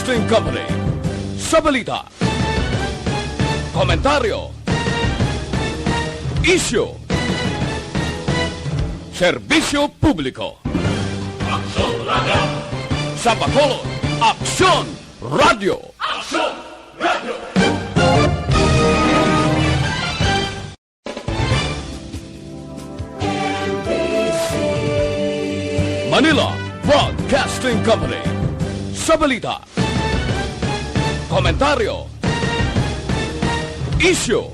Broadcasting Company. Sa balita, komentaryo, isyu, serbisyo publiko. Aksyon Radio! Sa Bacolod, Aksyon Radio! Aksyon Radio! Manila Broadcasting Company. Sa balita, komentaryo, isyu,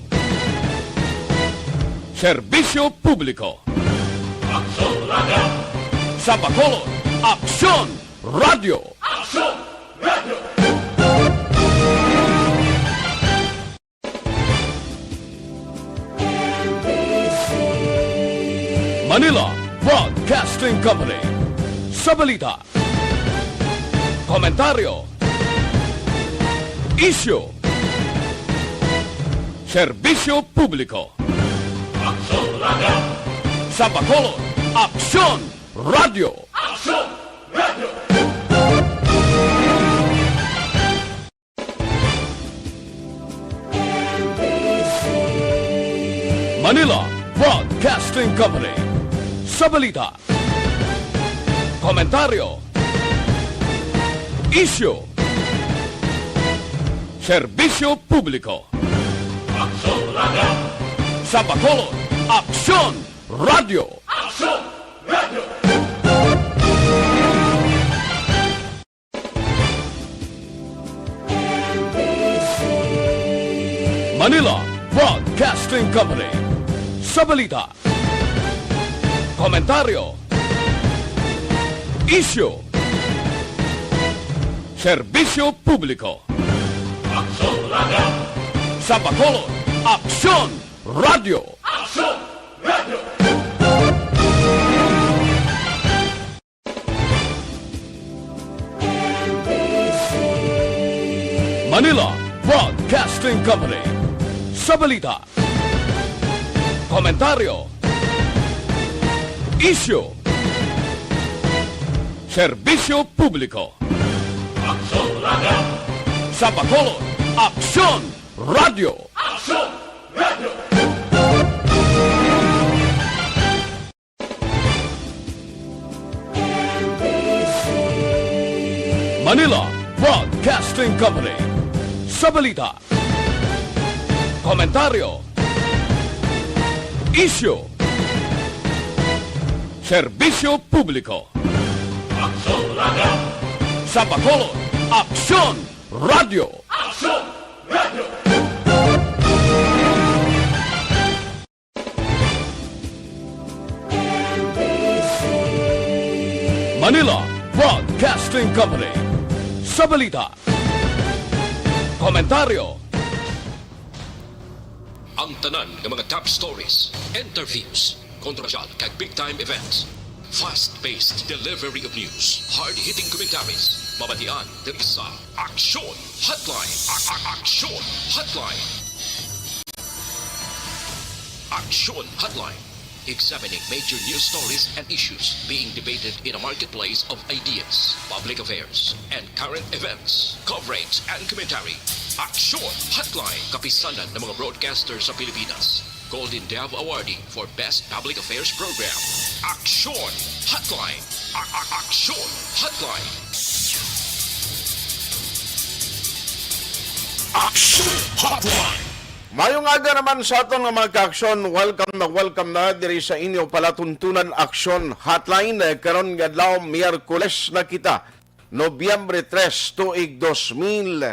serbisyo publiko. Aksyon Radio! Sa Bacolod, Aksyon Radio! Aksyon Radio! Manila Broadcasting Company. Sa balita, komentaryo, isyu, serbisyo publiko. Aksyon Radio! Sa Bacolod, Aksyon Radio! Aksyon Radio! Manila Broadcasting Company. Sa balita, komentaryo, isyu, serbisyo publiko. Aksyon Radio! Sa Bacolod, Aksyon Radio! Aksyon Radio! Manila Broadcasting Company. Sa balita, komentaryo, isyu, serbisyo publiko. Aksyon Radio! Sa Bacolod, Aksyon Radio! Aksyon Radio! Manila Broadcasting Company. Sa balita, komentaryo, isyu, serbisyo publiko. Aksyon Radio! Sa Bacolod, Aksyon Radio! Aksyon Radio! Manila Broadcasting Company. Sa balita, komentaryo, isyu, serbisyo publiko. Aksyon Radio! Sa Bacolod, Aksyon Radio! Aksyon Radio! Manila Broadcasting Company. Sa balita, komentaryo, ang tanan ng mga top stories, interviews, kontrosyal kag big-time events, fast-paced delivery of news, hard-hitting commentaries, mabatian diri sa Aksyon Hotline. Aksyon Hotline. Aksyon Hotline. Examining major news stories and issues being debated in a marketplace of ideas, public affairs, and current events. Coverage and commentary. Aksyon Hotline. Kapisanan ng mga broadcasters sa Pilipinas. Golden Dove Awardee for Best Public Affairs Program. Aksyon Hotline. Aksyon Hotline. Aksyon Hotline! Mayong aga naman sa aton nga mga ka-aksyon, welcome na diri sa inyo palatuntunan Aksyon Hotline. Karon nga adlaw Miyerkules na kita, Nobyembre 3, tuig 2021.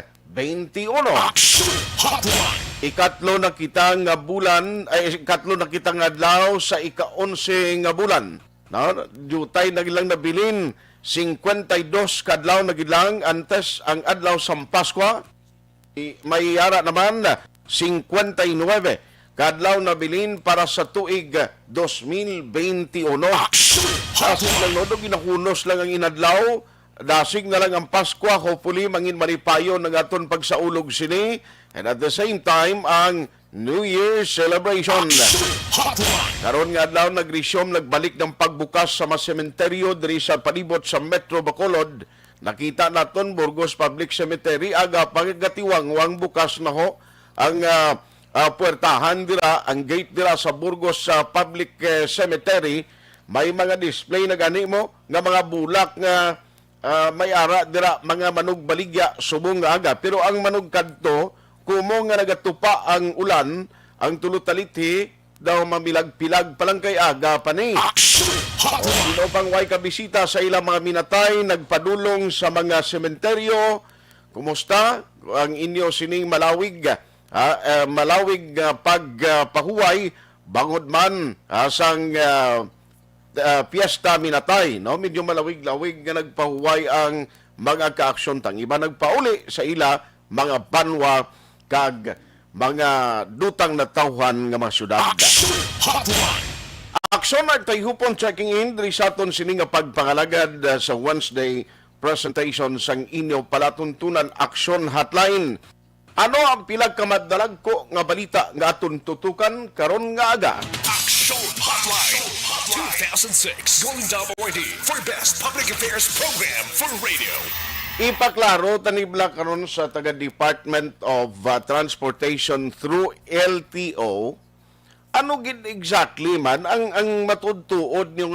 Aksyon Hotline! Ikatlo na kita nga adlaw sa ika-11 nga bulan. No, jutay nagilang nabilin 52 kadlaw nagilang antes ang adlaw sa Paskwa. May yara naman 59 kadlaw na bilin para sa tuig 2021. Dasig lang no, ginahunos lang ang inadlaw. Dasig na lang ang Pasko. Hopefully, mangin maripayo ng aton pagsaulog sini. And at the same time, ang New Year celebration. Karon nga adlaw nagresume nagbalik ng pagbukas sa mga sementeryo diri sa palibot sa Metro Bacolod Nakita naton Burgos Public Cemetery aga pagatiwang bukas na ho ang puwertahan dira, ang gate dira sa Burgos Public Cemetery. May mga display na gani mo nga mga bulak nga may ara dira, mga manog baligya subong nga aga. Pero ang manog kadto kumo nga nagatupa ang ulan, ang tulutalithi daw mamilag-pilag palang kay aga pa ni. Sino pang way kabisita sa ilang mga minatay, nagpadulong sa mga sementeryo. Kumusta? Ang inyo sining malawig, malawig pagpahuway, bangod man sang piyesta minatay. No? Medyo malawig-lawig nga nagpahuway ang mga ka-aksyon tang. Iba nagpauli sa ila, mga banwa, kag mga dutang na tawhan nga mga syudad. Aksyon at Tayhopon checking in diri sa aton sini nga pagpangalagad sa Wednesday presentation sang inyo palatuntunan Aksyon Hotline. Ano ang pilag kamaddalag ko nga balita nga aton tutukan karon nga aga? Aksyon Hotline 2006 Golden Award for Best Public Affairs Program for Radio. Ipaklaro tanibla karon sa taga Department of Transportation through LTO. Ano gid exactly man ang matudtuod yung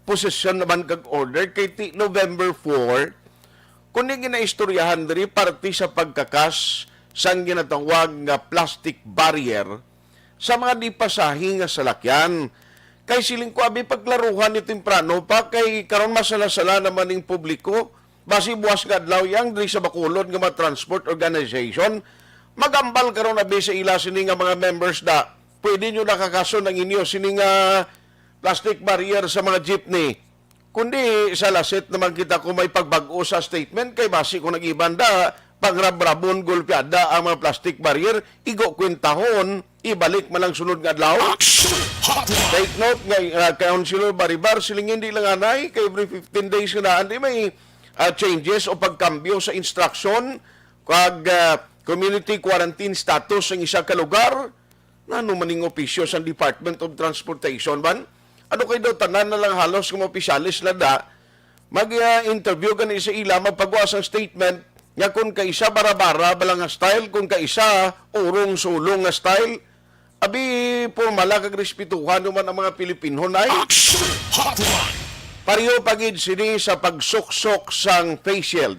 posisyon naman kag order kay November 4 kundi ginaistoryahan diri parte sa pagkakas sang ginatawag nga plastic barrier sa mga dipasahi nga salakyan. Kay siling ko abi paglaruhan ni temprano pa kay karon masala-sala naman ning publiko. Basi buwas nga adlaw yang diri sa Bacolod nga mga transport organization magambal karon abi sa ila sini nga mga members da pwede nyo nakakaso ng inyo sini nga plastic barrier sa mga jeepney. Kundi sa lasit naman kita kung may pagbag-o sa statement kay basi kung nag-ibanda pagrab-rabon gulpiada ang mga plastic barrier igo kwentahon ibalik malang sunod nga adlaw. Take note nga Councilor Baribar siling hindi lang anay kay every 15 days na andi may changes o pagkambyo sa instruction kag community quarantine status ng isa ka lugar. Ano maning opisyo sa Department of Transportation ban? Ano kay daw tanan na lang halos kung opisyalis na da mag-interview ka sa ila magpagawa ang statement nga kung kaisa bara-bara balang nga style, kung kaisa urong-sulong nga style. Abi formala kag respetuhan naman ang mga Pilipino na Pariyo pagid sini sa pagsuksok sang face shield.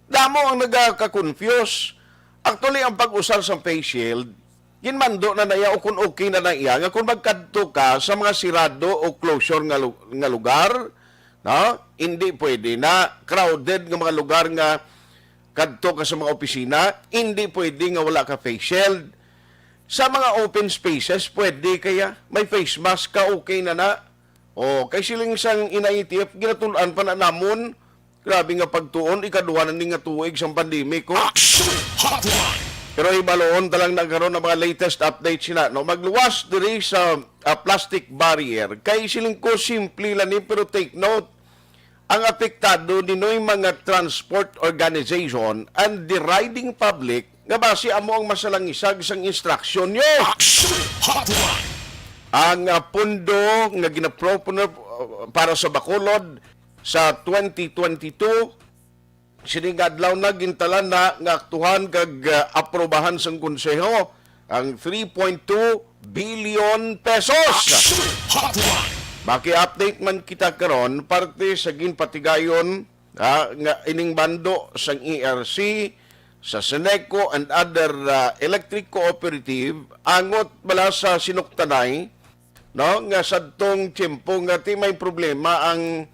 Damo ang nagaka-confuse. Actually, ang pag-usar sa face shield, ginmando na naya o kung okay na naiya, nga kung magkadto ka sa mga sirado o closure nga lugar, no? Hindi pwede na crowded nga mga lugar nga kadto ka sa mga opisina, hindi pwede nga wala ka face shield. Sa mga open spaces, pwede kaya may face mask ka, okay na na. O, kay siling sang ina-ETF, ginatulan pa na namon. Grabe nga pagtuon, ikaduha na nga tuig sa pandemic ko. Pero ibaloon talang nagkaroon ng mga latest updates sila. No? Magluwas diri sa plastic barrier. Kay siling ko, simple lang pero take note, ang apektado ninoy mga transport organization and the riding public nga base amo ang masalangisag sang instruction nyo. Ang pundo nga ginapropone para sa Bacolod sa 2022 siningadlaw na gintalan na nga aktuhan kag aprobahan sang konseho ang 3.2 billion pesos. Maki-update man kita karon parte sa ginpatigayon nga ining bando sang ERC sa Seneco and other electric cooperative angot bala sa sinuktanay. No, nga sadtong tiempo nga ti may problema ang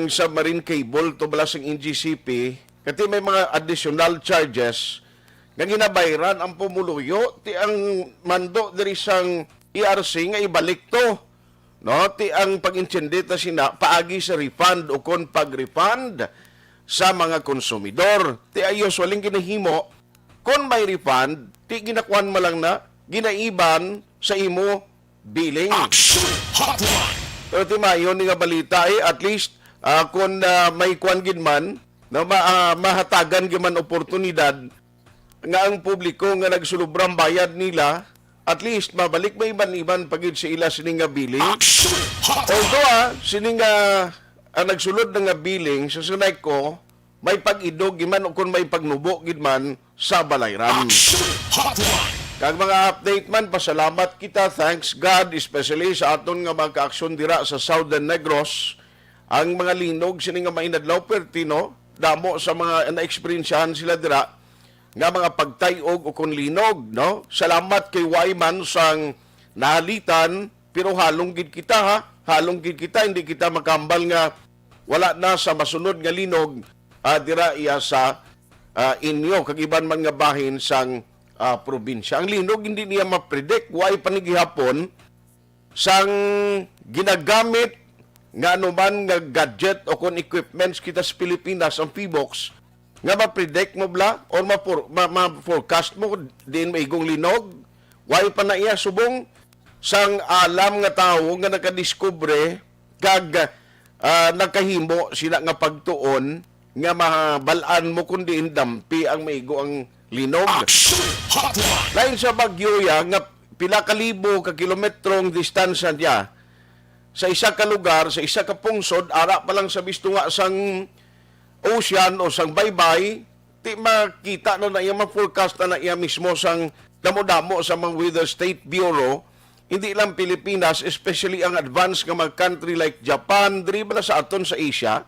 submarine cable to bala sang NGCP kati may mga additional charges nga ginabayran ang pumuluyo ti ang mando diri sang ERC nga ibalik to, no? Ti ang pag-intindi ta sina paagi sa refund o kon pag-refund sa mga konsumidor. Ti ayos waling ginahimo kon may refund ti ginakuan mo lang na ginaiban sa imo billing. Pero ti mayon nga balita at least kung may kuan gid man na mahatagan gid man oportunidad nga ang publiko nga nagsulubrang bayad nila at least mabalik may iban-iban pagid sa ila sining nga billing. Although sining ang nagsulod na nga billing sa sunay ko, may pag-idog giman o kung may pagnubo gidman sa balayran. Kag mga update man, pasalamat kita, thanks God, especially sa aton nga mga kaaksyon dira sa Southern Negros, ang mga linog sini nga mainadlaw pertino, damo sa mga na-experiensyahan sila dira nga mga pagtayog o kung linog, no? Salamat kay Wayman sang nahalitan, pero halong gid kita ha, halong gid kita, hindi kita makambal nga wala na sa masunod nga linog dira iya sa inyo, kag iban man nga bahin sang probinsya. Ang linog hindi niya ma-predict, way panigihapon sang ginagamit nga anuman nga gadget o kung equipments kita sa Pilipinas, ang PBOX, nga ma-predict mo bla or ma-forecast mo din maigong linog, way pa na iya subong sang alam nga tao nga nakadiskubre kag nakahimo sila nga pagtuon nga mabalaan mo kundi dampi ang maigo ang linog. Lain sa Bagyo ya nga pila ka libo ka kilometrong distansya niya sa isa ka lugar, sa isa ka pungsod, ara pa lang sa bisto nga sang ocean o sang baybay, ti makita na iya ma-forecast na iya mismo sang damo-damo sa mga Weather State Bureau, hindi lang Pilipinas, especially ang advanced nga mga country like Japan, diri ba sa aton sa Asia,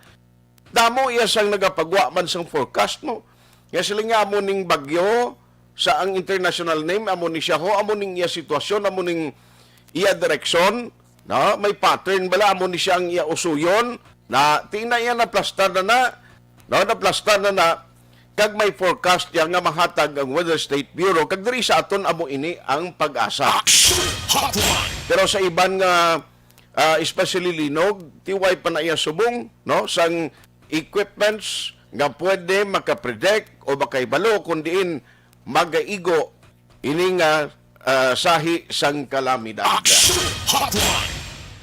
damo iya sang nagapagwa man sang forecast mo. Nga sila nga amo ning bagyo sa ang international name, amo ni siya ho, amo ning iya sitwasyon, amo ning iya direksyon, na may pattern bala, amo ni siya ang iya usuyon, na tingnan iya na plastar na naplastar na kag may forecast ya nga mahatag ang Weather State Bureau, kag diri sa aton amo ini ang pag-asa. Pero sa iban nga especially linog, tiway pa na iya subong, no, sang equipments nga pwede makapredict o makaibalo kundiin magaigo ini nga sahi sang kalamidad.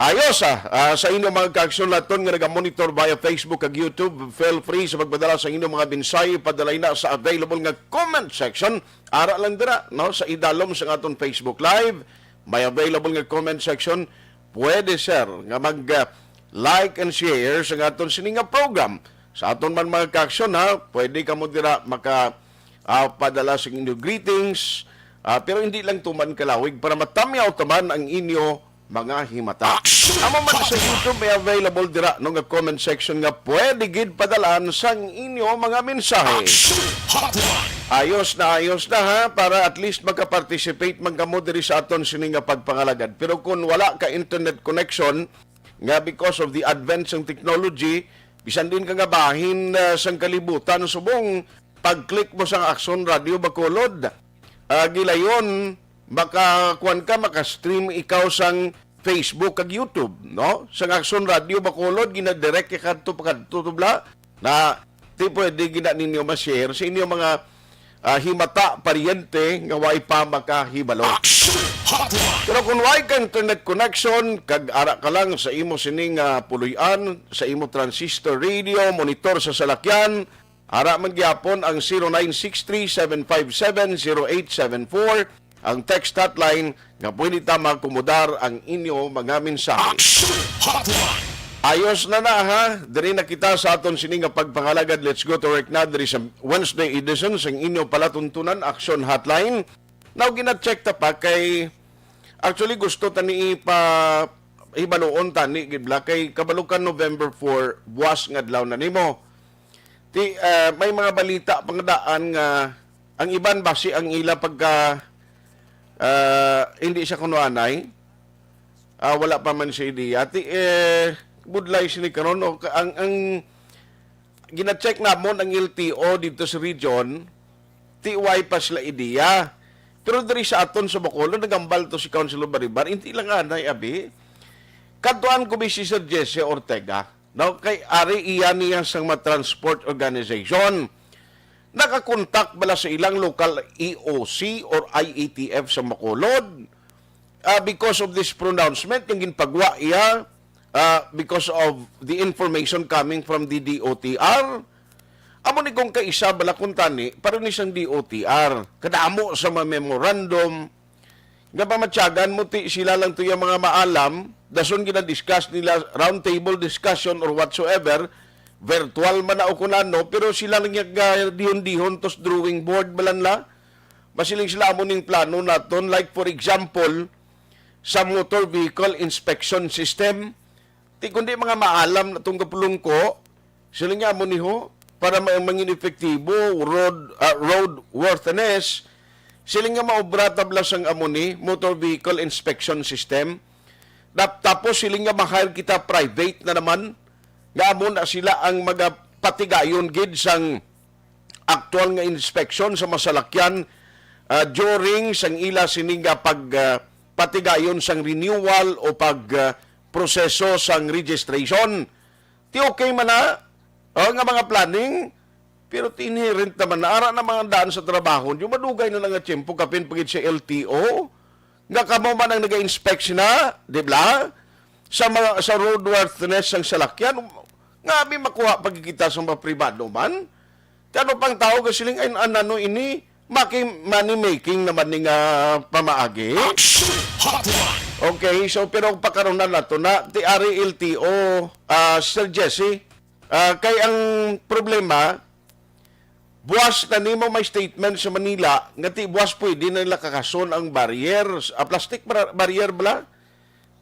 Ayos sa inyong mga kaaksyon naton nga naga-monitor via Facebook ag YouTube, feel free sa pagpadala sa inyong mga binsay, padalay na sa available nga comment section. Ara lang dira, no, sa idalom sa aton Facebook Live, may available nga comment section. Pwede sir nga mag-like and share sa aton sining nga program. Sa aton man mga kaaksyon ha, pwede ka mo dira padala sa inyong greetings, pero hindi lang tuman kalawig para matamyaw taman ang inyo mga himata. Amo man sa YouTube may available dira no nga comment section nga pwede gid padalaan sang inyo mga mensahe. Ayos na ha, para at least makaparticipate man kamo diri sa aton sini nga pagpangalagad. Pero kung wala ka internet connection nga because of the advance ng technology, bisan din ka nga bahin sang kalibutan, subong pag-click mo sa Aksyon Radio Bacolod, gilayon baka kuan ka maka-stream ikaw sang Facebook kag YouTube, no? Sang Aksyon Radio Bacolod gina-direct ka kadto pakadtubla na ti pwede gina ninyo ma-share sa inyo mga himata paryente nga way pa makahibalo. Pero kung way ka internet connection kag ara ka lang sa imo sining puluyan, sa imo transistor radio, monitor sa salakyan, ara man gyapon ang 0963-757-0874 ang text hotline nga pwede ta makomodar ang inyo mga mensahe. Ayos na ha, diri na kita sa aton sining nga pagpangalagad. Let's go to work na diri sa Wednesday edition sang inyo palatuntunan Aksyon Hotline. Now gina-check ta pa kay actually gusto tani ibaluon tani gidla kay kabalukan November 4 buwas nga adlaw na nimo. May mga balita pangdaan nga ang iban basi ang ila pagka hindi siya kunuanay, wala pa man siya ideya. Budlay sini karon ang gina-check namon ang LTO dito sa region, TY pa sila ideya. Pero diri sa aton sa Bacolod, nagambal to si Councilor Baribar, hindi lang anay abi. Kadtuan ko si Sir Jesse Ortega, no, kay ari iya niya sang ma-transport organization. Nakakontak bala sa ilang local EOC or IATF sa Bacolod because of this pronouncement yung ginpagwa iya because of the information coming from the DOTR. Amo ni kung kaisa bala kuntani para ni sang DOTR kadamo sa mga memorandum nga pamatyagan mo ti sila lang to yung mga maalam dason gina-discuss nila, round table discussion or whatsoever, virtual man na o kunano, pero sila lang yung dihon-dihon tos drawing board balan la. Masiling sila amo ning plano naton, like for example, sa motor vehicle inspection system, ti kundi mga maalam na itong kapulong ko, sila nga amo niho, para mangin efektibo, road worthiness, sila nga maobra tablas ang amo ni motor vehicle inspection system. Tapos sila nga mahal kita private na naman, nga amo na sila ang magapatigayon gid sang actual nga inspection sa masalakyan during sang ila sininga patigayon sang renewal o proseso sang registration. Ti okay man na nga mga planning, pero inherent naman na ara na mga daan sa trabaho, yung madugay na lang nga tiyempo kapin pagit sa LTO, nga kamo man ang nag-inspect na, di ba? Sa roadworthiness ng salakyan, nga may makuha pagkikita sa mga pribado man. Kano pang tao kasi lang ay anano ini, money making naman ni nga pamaagi. Okay, so pero pagkaroon na nato na, ti ari LTO, Sir Jesse, kay ang problema, buwas na nimo may statement sa Manila nga ti buwas pwede na nila kakason ang barrier, plastic barrier bala.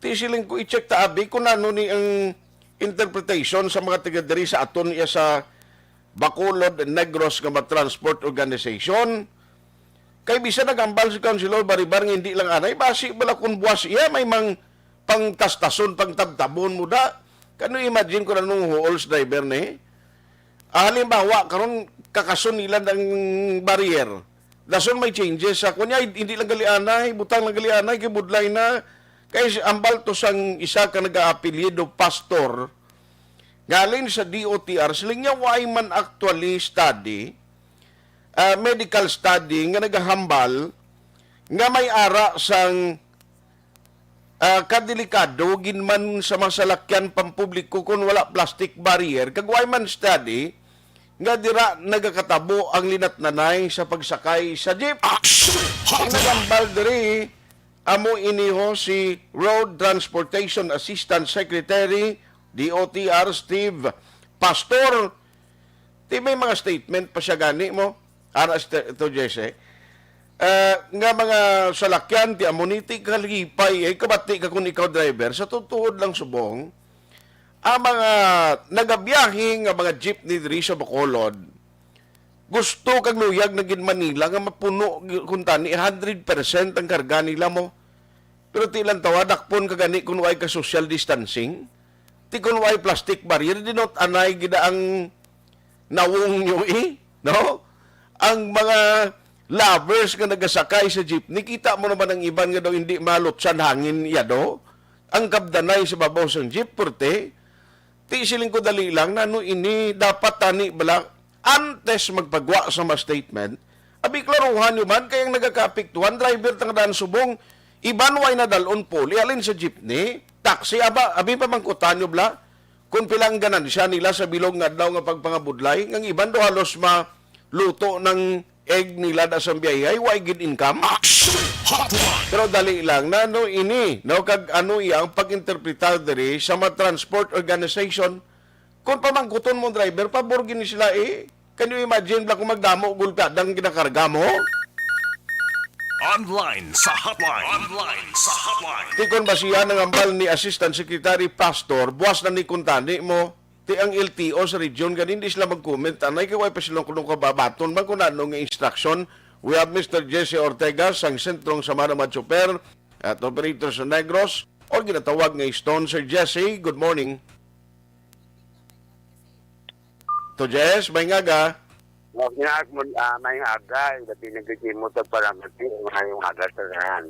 Ti siling ko i-check ta abi kung ano ni ang interpretation sa mga taga diri sa aton iya sa Bacolod and Negros nga Transport Organization. Kay bisa nagambal si Councilor Baribar nga hindi lang anay basi bala kung buwas iya may mang pangtastason, pangtabtabon mo da. Kano imagine ko na nung hauls driver ni? Halimbawa, karon kakason nila ng barrier. Dason may changes sa kunya hindi lang galianay, butang lang galianay kay budlay na kay ambal to sang isa ka nag-aapelyido pastor galing sa DOTR siling niya why man actually study medical study nga nagahambal nga may ara sang kadelikado ginman sa masalakyan pampubliko kung wala plastic barrier kag why man study nga dira nagakatabo ang linatnanay sa pagsakay sa jeep. Ang nagambal diri amo iniho si Road Transportation Assistant Secretary DOTR Steve Pastor. Di may mga statement pa siya gani mo ara ito Jesse. Nga mga salakyan ti amoniti kalipay ay kabati ka kung ikaw driver sa tutuod lang subong ang mga nagabiyahe nga mga jeepney diri sa Bacolod gusto kag luyag na gid Manila nga mapuno kun tani 100% ang karga nila mo pero ti lang tawadak pon kagani kun way ka social distancing ti kun way plastic barrier dinot anay gid ang nawong nyo no ang mga lovers nga nagasakay sa jeepney kita mo naman ang iban nga daw hindi malutsan hangin yado ang kabdanay sa babaw sang jeep porte ti siling ko dali lang na no ini dapat tani bala antes magpagwa sa mga statement abi klaruhan nyo man kayang nagakapiktuhan driver tang daan subong iban way na dalon poli alin sa jeepney taxi abi pa mangkutan nyo bala kung pilang ganansya nila sa bilog nga daw nga pagpangabudlay ngang iban do halos maluto ng egg nila da sa biyay way good income. Pero dali lang na no ini no kag ano iyang pag-interpretar diri sa mga transport organization kung pamangkuton mo driver pabor gini sila can you imagine bla kung magdamo gulpa dang ginakarga mo Online sa hotline. tikon ba siya ng ambal ni Assistant Secretary Pastor buwas na ni kuntani mo ti ang LTO sa region ganin di sila mag-comment anay kay way pa silang kulong kababaton man kung ano nga instruction. We have Mr. Jesse Ortega sang sentrong Samara Super at operator sa Negros o ginatawag nga Stone. Sir Jesse, good morning. To Jess, may ngaga. May haga, dati nagkikip mo ito para yung haga sa rahan.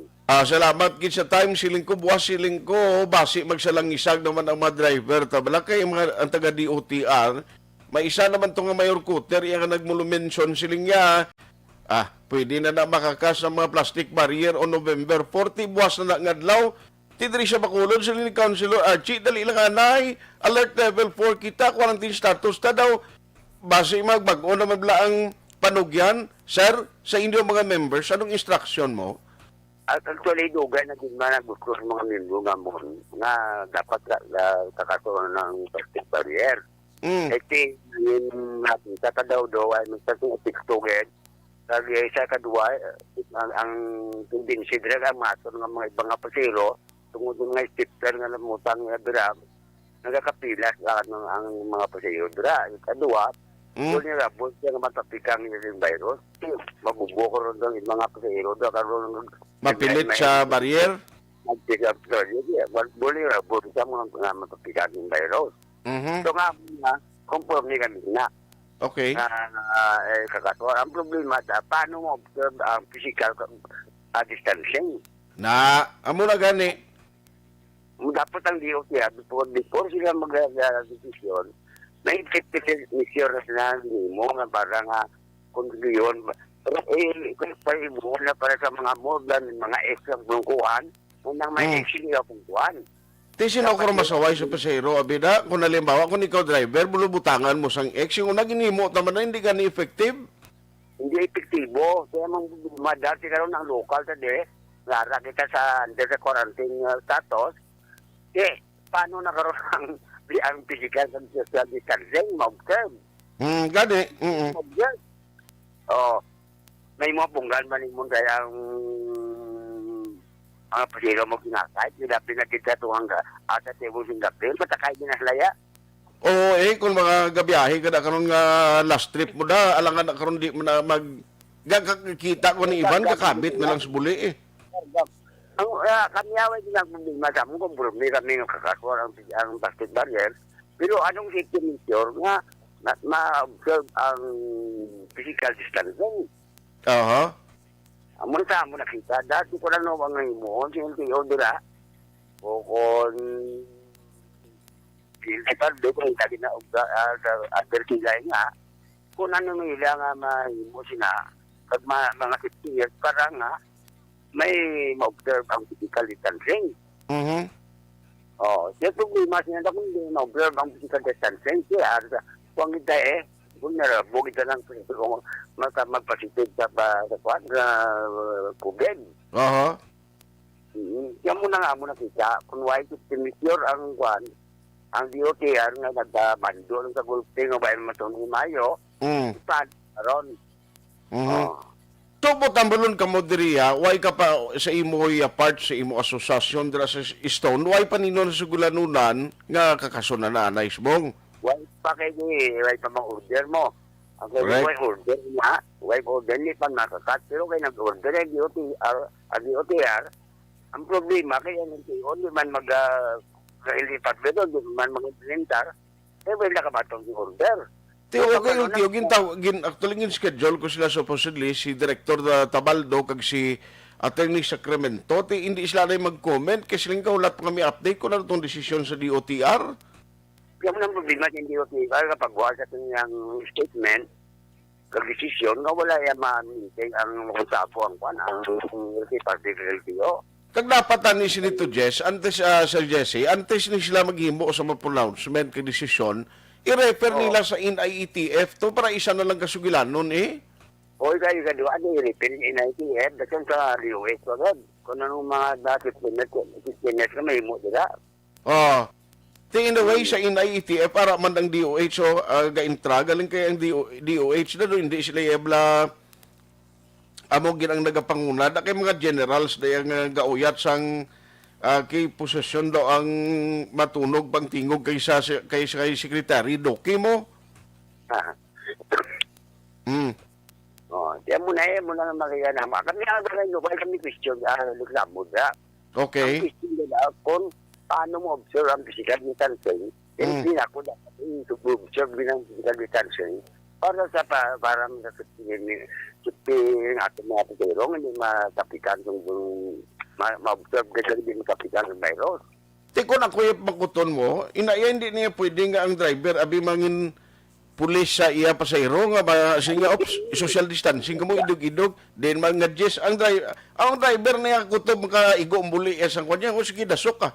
Salamat gid sa time siling ko buwas siling ko basi magsalang isag naman ang mga driver tabala kay mga ang taga DOTR may isa naman tong mayor cutter iya nga nagmulumension siling niya pwede na makakas ng mga plastic barrier on November 40 buwas na ngadlaw tidri siya Bacolod siling ni Councilor Archie dali lang anay alert level 4 kita quarantine status ta daw basi magbag-o naman bla ang panugyan sir sa inyo mga members anong instruction mo? At actually, dugay na din man gusto sa mga membro nga mo nga dapat kakatuon ng plastic barrier. Iti, yung nakita ka daw ay magsating tiktoken. Lagi sa kadwa, ang tendency dira ang maton ng mga ibang pasero tungod nga stipper nga namutang nga dira nagakapilas ang mga pasero dira. Kadwa, vulnerable siya nga matapikang yung virus. Mabubuko ron ng mga pasero dira karon Mapilit sa barrier? Mag-pick-up vulnerable siya mga matapikang yung virus. So nga, conforme kami na. Okay. Kakatuwa. Ang problema, paano mo observe ang physical distancing? Amo na gani. Dapat ang DOT, before sila mag-desisyon, may 50% mission na sinabi mo nga parang kung yun. Pero kung mo na para sa mga more than mga extra bungkuhan, unang may extra bungkuhan. Sino ko masaway sa pasahero, abida, kung halimbawa, kung ikaw driver, bulubutangan mo sang X, yung unang ginimo, tama na, hindi ka ni-effective? Hindi epektibo. Kaya madati ka rin ng local today, lara kita sa under the quarantine status, paano nakaroon ang physical and social distancing, mag-term? Gani. Mag-term. May mga punggan man yung mong kayang ang pasiro mo kinakait, nilapin na kita ito hangga ata tebo singapin, matakay din na laya. Oo, kung mga gabiyahe ka na karon nga last trip mo da, alangan na karon di mo na gagkita ko ni Ivan, kakabit na lang sa buli Kami away din ang problema sa mong kumbrumi kami ng kakaswar ang plastic barrier, pero anong safety measure nga ma-observe ang physical distancing? Muna sa mo nakita, dati ko lang naman ngayon mo, sinuntiyo dira, o kung ipar do ko hindi na advertising nga, kung ano nila nga mahimo sina, pag mga 50 years, para nga, may ma-observe ang physical distancing. Siya problema siya na kung hindi ma-observe ang physical distancing, siya, kung hindi vulnerable kita lang kung magpositive sa COVID. Yan muna nga muna kita. Kung why measure ang DOTR nga nagdabando sa gulping o bayan matunong Mayo, ipad, aron. So, tambalon ka mo diriya, why ka pa sa imo part sa imo asosasyon dira sa Stone, why pa nino sa gulanunan nga kakasunan na naisbong? Why pa kayo why pa mga order mo? Ang kayo why order niya, why order niya pa nakakat, pero kayo nag-order ang DOTR, ang problema kaya hindi man mag-ilipat dito, hindi man mag-implementar, wala nakabatong di order. Actually, schedule ko sila supposedly, si Director Tabaldo, kag si Attorney Sacramento, hindi sila na mag-comment, kasi lang kaulat pa kami update ko na itong desisyon sa DOTR. Yung nang problema sa DOTR, kapag wala sa kanyang statement, kag-desisyon, wala yung ma-meeting ang konsapo ang LTO. Kag dapat ni sinito Jess, antes sa Jesse, antes ni sila maghimo sa mga pronouncement kag desisyon, i-refer nila sa NIETF to para isa na lang kasugilan nun O kayo kadua, i-refer ng NIETF, dasan sa DOH agad. Kung anong mga dati pinet kami mo dila. In the way sa NIETF, para man ang DOH ga-intra, galing kaya ang DOH na doon, hindi sila ebla amo ginang nagapanguna, da kay mga generals na yung gauyat sang kay posisyon daw ang matunog pang tingog kay secretary, doki mo? Diyan muna nga makikana. Kami ang kami question, reklamo da. Okay. Ang question nila, kung paano mo observe ang physical distancing, hindi na ako dapat i-observe ng physical distancing para sa ating mga pagkirong, hindi matapikan kung ma-observe ka hindi matapikan ng virus. Tiko na kuya pagkuton mo, hindi niya pwede nga ang driver, abi mangin pulis sa iya pasayro nga ba siya social distancing kamo idog-idog then mga Jess ang driver niya kutob ka igo mbuli sang kanya o sige dasok ka.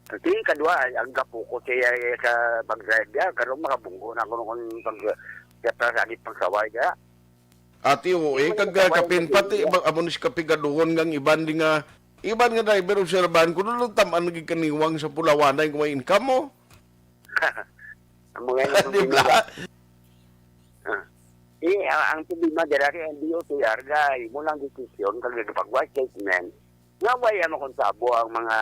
Kasi kadua, ang gapo ko siya sa pag-drive niya, karoon makabunggo na kung pag-saway niya. Ati o, kag kapin, pati amon si kapigaduhon ngang iban di nga, iban nga driver obserbahan, kung ano tamaan nagikaniwang sa Pulawanay kung may income mo. Ang mga Di ba? ang problema dari ang DOTR gay mo lang desisyon kag nagpag-white statement nga waya mo kung sabo ang mga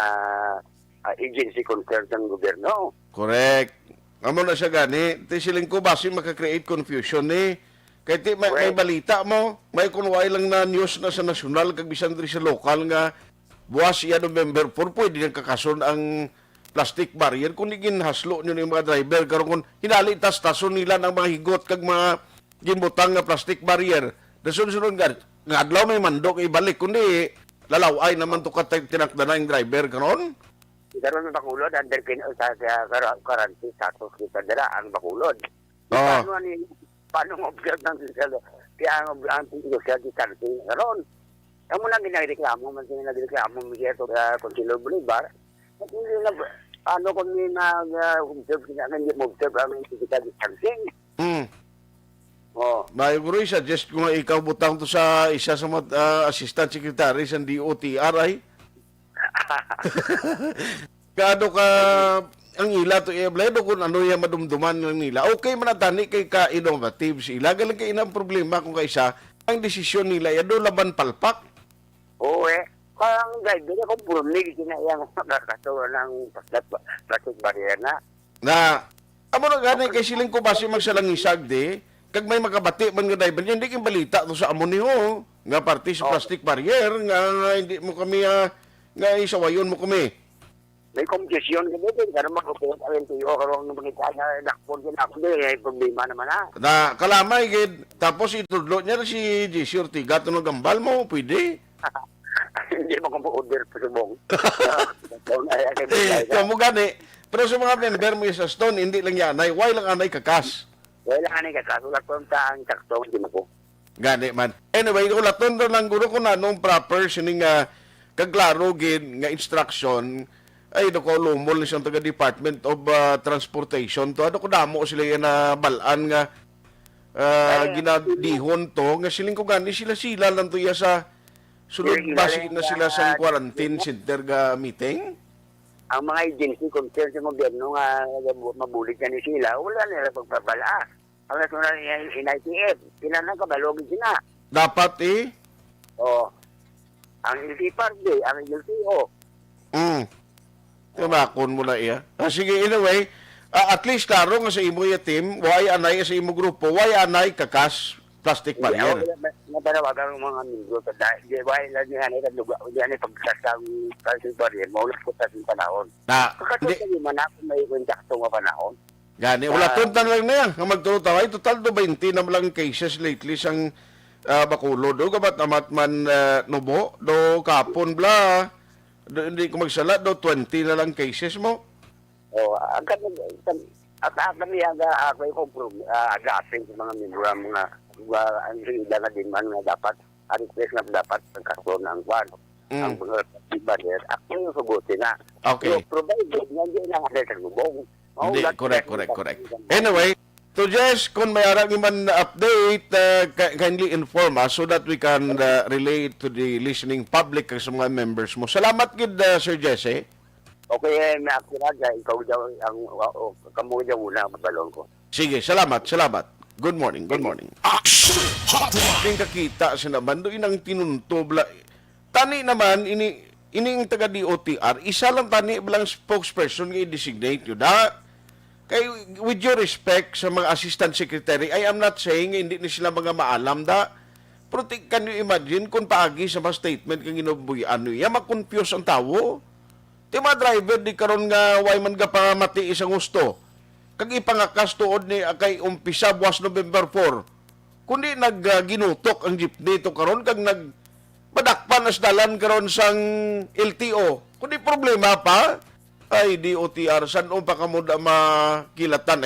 agency concerned ng gobyerno. Correct. Amo na siya gani, ti siling ko basi maka-create confusion ni. Kay ti may balita mo, may kunway lang na news na sa nasyonal kag bisan diri sa lokal nga buwas iya November 4 pwede nang kakason ang plastic barrier kung digin haslo nyo yung mga driver karon kung hinali tas-tason nila ng mga higot kag mga ginbutang nga plastic barrier. Dasun-sunod nga adlaw may mandok ibalik kundi lalaway naman to ka tinakda na yung driver karon. Karon ang bakulod under sa currency status kita dira ang bakulod. Oo. Paano mo observe ng sila? Kaya ang social distancing karon. Ang muna ginagreklamo, man sila nagreklamo mo dito sa Consuelo Bolivar. At hindi na, ano kung may nag-observe, hindi mo observe ang social distancing. Oh. Mayroon suggest ko nga ikaw butang to sa isa sa mga assistant secretary sa DOTR ay. Kado ka ang ila to i-blado kung ano yung madumduman ng nila. Okay man tani kay ka-innovative sila. Galing kay inang problema kung kaysa ang desisyon nila ya do laban palpak. Oo parang guide, hindi ko purumig kinayang nakakato ng plastic barrier na. Amo na gani kay siling ko base magsalangisag di, kag may makabati man nga driver, hindi king balita to sa amo niyo nga parte sa plastic barrier nga hindi mo kami nga isawayon mo kami. May competition ka dito, karon mag-upot ang NTO karon ng mga kaya nakpon din ako din, may problema naman na kalamay gid, tapos itudlo niya si JC Ortiga to no gambal mo, pwede. Hindi mo kung order pa subong. Kamu gani, pero sa mga member mo sa Stone, hindi lang yan, why lang anay kakas. Wala anay kakas, ulat ko ang sakto, hindi mo ko. Gani man. Anyway, ulaton lang guro ko na nung proper sining kaglaro gid nga instruction ay dako lumol ni siyang taga Department of Transportation to. Ano ko damo sila yan na balaan nga ginadihon to nga siling ko gani sila lang to ya sa sulod basi na sila sa quarantine center ga meeting. Ang mga agency concerned sa gobyerno nga mabulit na ni sila, wala nila pagpabala. Ang nasunod niya NITF, pinanang kabalogin sila. Dapat ang LTPRD, ang LTO. Tumakon mo na iya. Sige, anyway, at least klaro nga sa imo ya team, why anay sa imo grupo, why anay kakas plastic barrier. Natarawagan ang mga minggo sa dahil, why lang niya anay kaluga, diyan ay pagsasang plastic barrier, maulas ko sa panahon. Kakatulad naman ako may kontakto nga panahon. Gani, wala tuntan lang na yan. Ang magtutaway, total do 20 na lang cases lately sang Bacolod. Do kabat amat man nubo, do kapon bla. Hindi ko magsala, do 20 na lang cases mo. At kami ako yung compromise, agapin sa mga membro ang mga ang sila na din man nga dapat, ang request na dapat pagkakaroon ng kwan. Ang mga barrier, ako yung sugutin na. Okay. So, provided, nandiyan lang ang letter lubong. Hindi, correct. Anyway, to just kung may arang man update, kindly inform us so that we can relate to the listening public sa mga members mo. Salamat gid Sir Jesse. Okay, may akiraga, ikaw daw ang kamu daw una mabalon ko. Sige, salamat. Good morning. Aksyon Hotline. Ting kakita sa naman do inang tinuntobla. Tani naman ining taga DOTR, isa lang tani bilang spokesperson nga i-designate yun. Kay with your respect sa mga assistant secretary, I am not saying hindi ni sila mga maalam pero can you imagine kung paagi sa mga statement kang ginubuyan niya, ma-confuse ang tao. Di mga driver di karon nga way man ga pamati isang gusto. Kag ipangakas tuod ni kay umpisa buwas November 4. Kundi ginutok ang jeepney to karon kag padakpan as dalan karon sang LTO. Kundi problema pa ay DOTR san pa kamo da makilatan,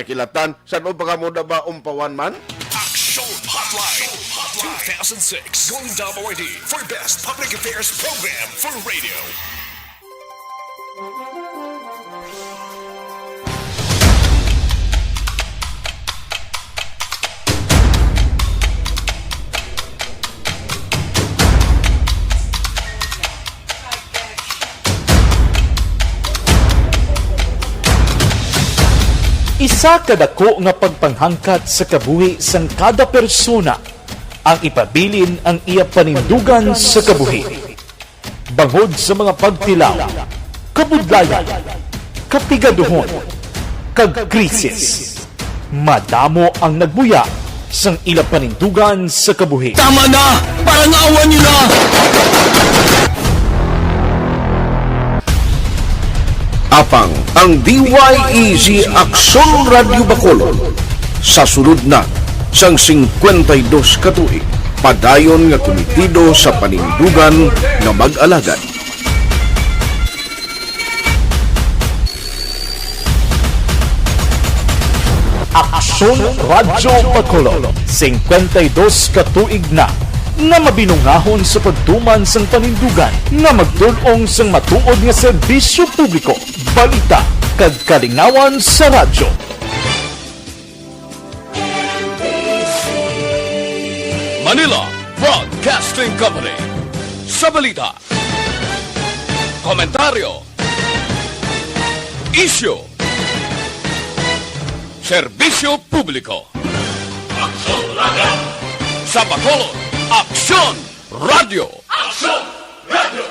san pa kamo da ba umpawan man? Aksyon Hotline 2006 Going WID for Best Public Affairs Program for Radio. Isa kadako nga pagpanghangkat sa kabuhi sang kada persona ang ipabilin ang iya panindugan sa kabuhi. Bangod sa mga pagtilaw, kabudlayan, kapigaduhon, kagkrisis, madamo ang nagbuya sang ila panindugan sa kabuhi. Tama na! Parang awan nyo na! Apang ang DYEZ Aksyon Radio Bacolod sa sulod na sang 52 katuig padayon nga komitido sa panindugan nga mag-alagad. Aksyon Radio Bacolod, 52 katuig na nga mabinungahon sa pagtuman sang panindugan nga magdulong sang matuod nga serbisyo publiko, balita kag kalingawan sa radyo. Manila Broadcasting Company. Sa balita, komentaryo, issue, serbisyo publiko. Aksyon Radio! Sa Bacolod, Aksyon Radio! Aksyon Radio!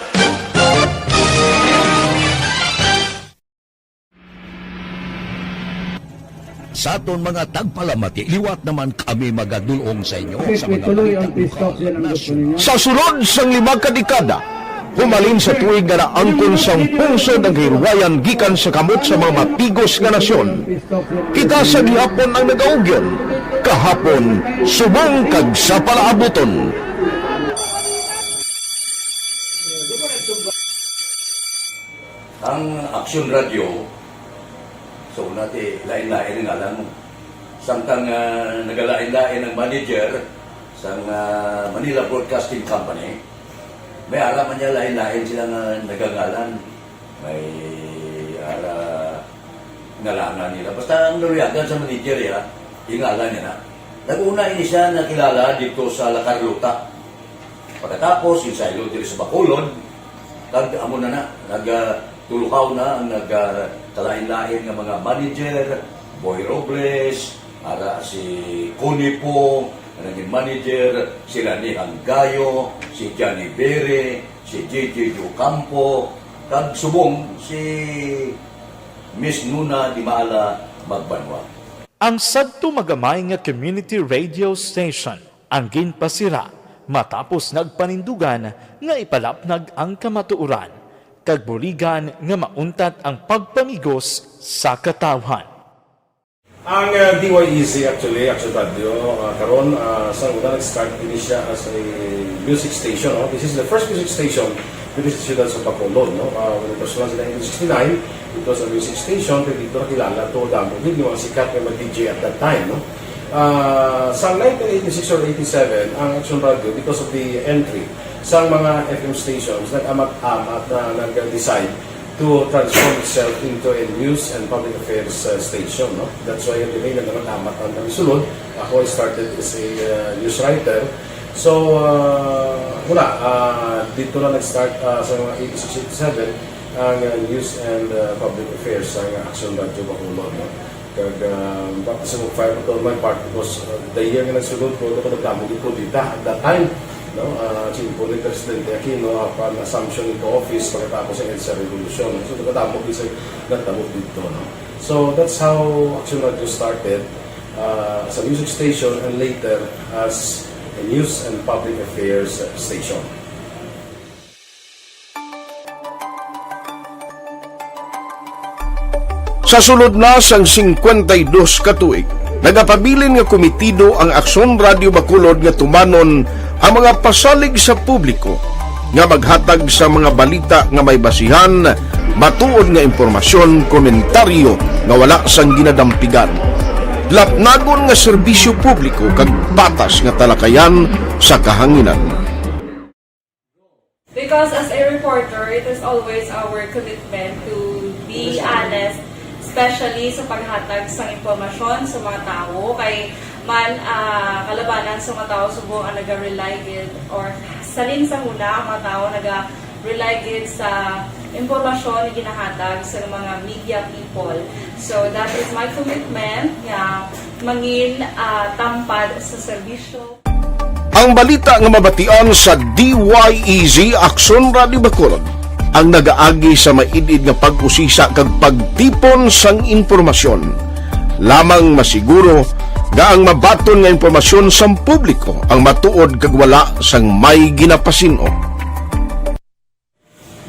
Sa aton mga tagpalamati, liwat naman kami magadulong sa inyo sa mga Sa sulod sang 5 kadekada, humalin sa tuig nga naangkon sang pungsod ng hirwayan gikan sa kamot sa mga matigos nga nasyon. Kita sa gihapon ang nagaugyon, kahapon subong kag sa palaabuton. Ang Aksyon Radio, so natin lain-lain ang alam mo. Samtang nagalain-lain ang manager sa Manila Broadcasting Company, may alaman niya lain-lain sila nga nagangalan. May ngalangan nila. Basta ang naluyagan sa manager ya, ingalan niya na. Nag-una ini siya nakilala dito sa La Carlota. Pagkatapos, insaylo dito sa Bacolod, amo na nagtulukaw na ang nagtalain-lain ng mga manager, Boy Robles, para si Conipo, naging manager, si Rani Hanggayo, si Johnny Bere, si JJ Ducampo, kag subong si Miss Nuna Di Maala Magbanwa. Ang sadto magamay nga community radio station ang ginpasira matapos nagpanindugan nga ipalapnag ang kamatuuran kag buligan nga mauntat ang pagpamigos sa katawhan. Ang DYEZ actually, Aksyon Radio, karon sa una nag-start din siya as a music station. No? This is the first music station dito sa siyudad sa Bacolod. No? When it was launched in 1969, it was a music station. Pero dito nakilala to damo din yung mga sikat na mag-DJ at that time. No? Sa 1986 or 87, ang Aksyon Radio, because of the entry sa mga FM stations, nag-amat-amat na nag-decide to transform itself into a news and public affairs station. No? That's why yung name na naman-amat ang sulod. Ako I started as a news writer. So, dito na nag-start sa mga 86-87 ang news and public affairs ang Aksyon Radio Bacolod. No? Kag baptism of fire to my part because the year nga nagsulod ko, nagdamog ko dito at that time. No, Chimpo ni Presidente Aquino upon assumption into office pagkatapos ng EDSA Revolution. So, nagdamog dito. No? So, that's how Aksyon Radio started as a music station and later as a news and public affairs station. Sa sulod na sang 52 katuig, nagapabilin nga komitido ang Aksyon Radio Bacolod nga tumanon ang mga pasalig sa publiko nga maghatag sa mga balita nga may basihan, matuod nga impormasyon, komentaryo nga wala sang ginadampigan. Lapnagon nga serbisyo publiko kag patas nga talakayan sa kahanginan. Because as a reporter, it is always our commitment to be honest, especially sa paghatag sa impormasyon sa mga tao kay man kalabanan sa mga tao subong ang naga-rely with or salin sa huna ang mga tao rely gid sa impormasyon na ginahatag sa mga media people. So that is my commitment nga mangin tampad sa serbisyo. Ang balita nga mabatian sa DYEZ Aksyon Radio Bacolod ang nagaagi sa maidid nga pag-usisa kag pagtipon sang impormasyon. Lamang masiguro nga ang mabaton nga impormasyon sa publiko ang matuod kag wala sang may ginapasino.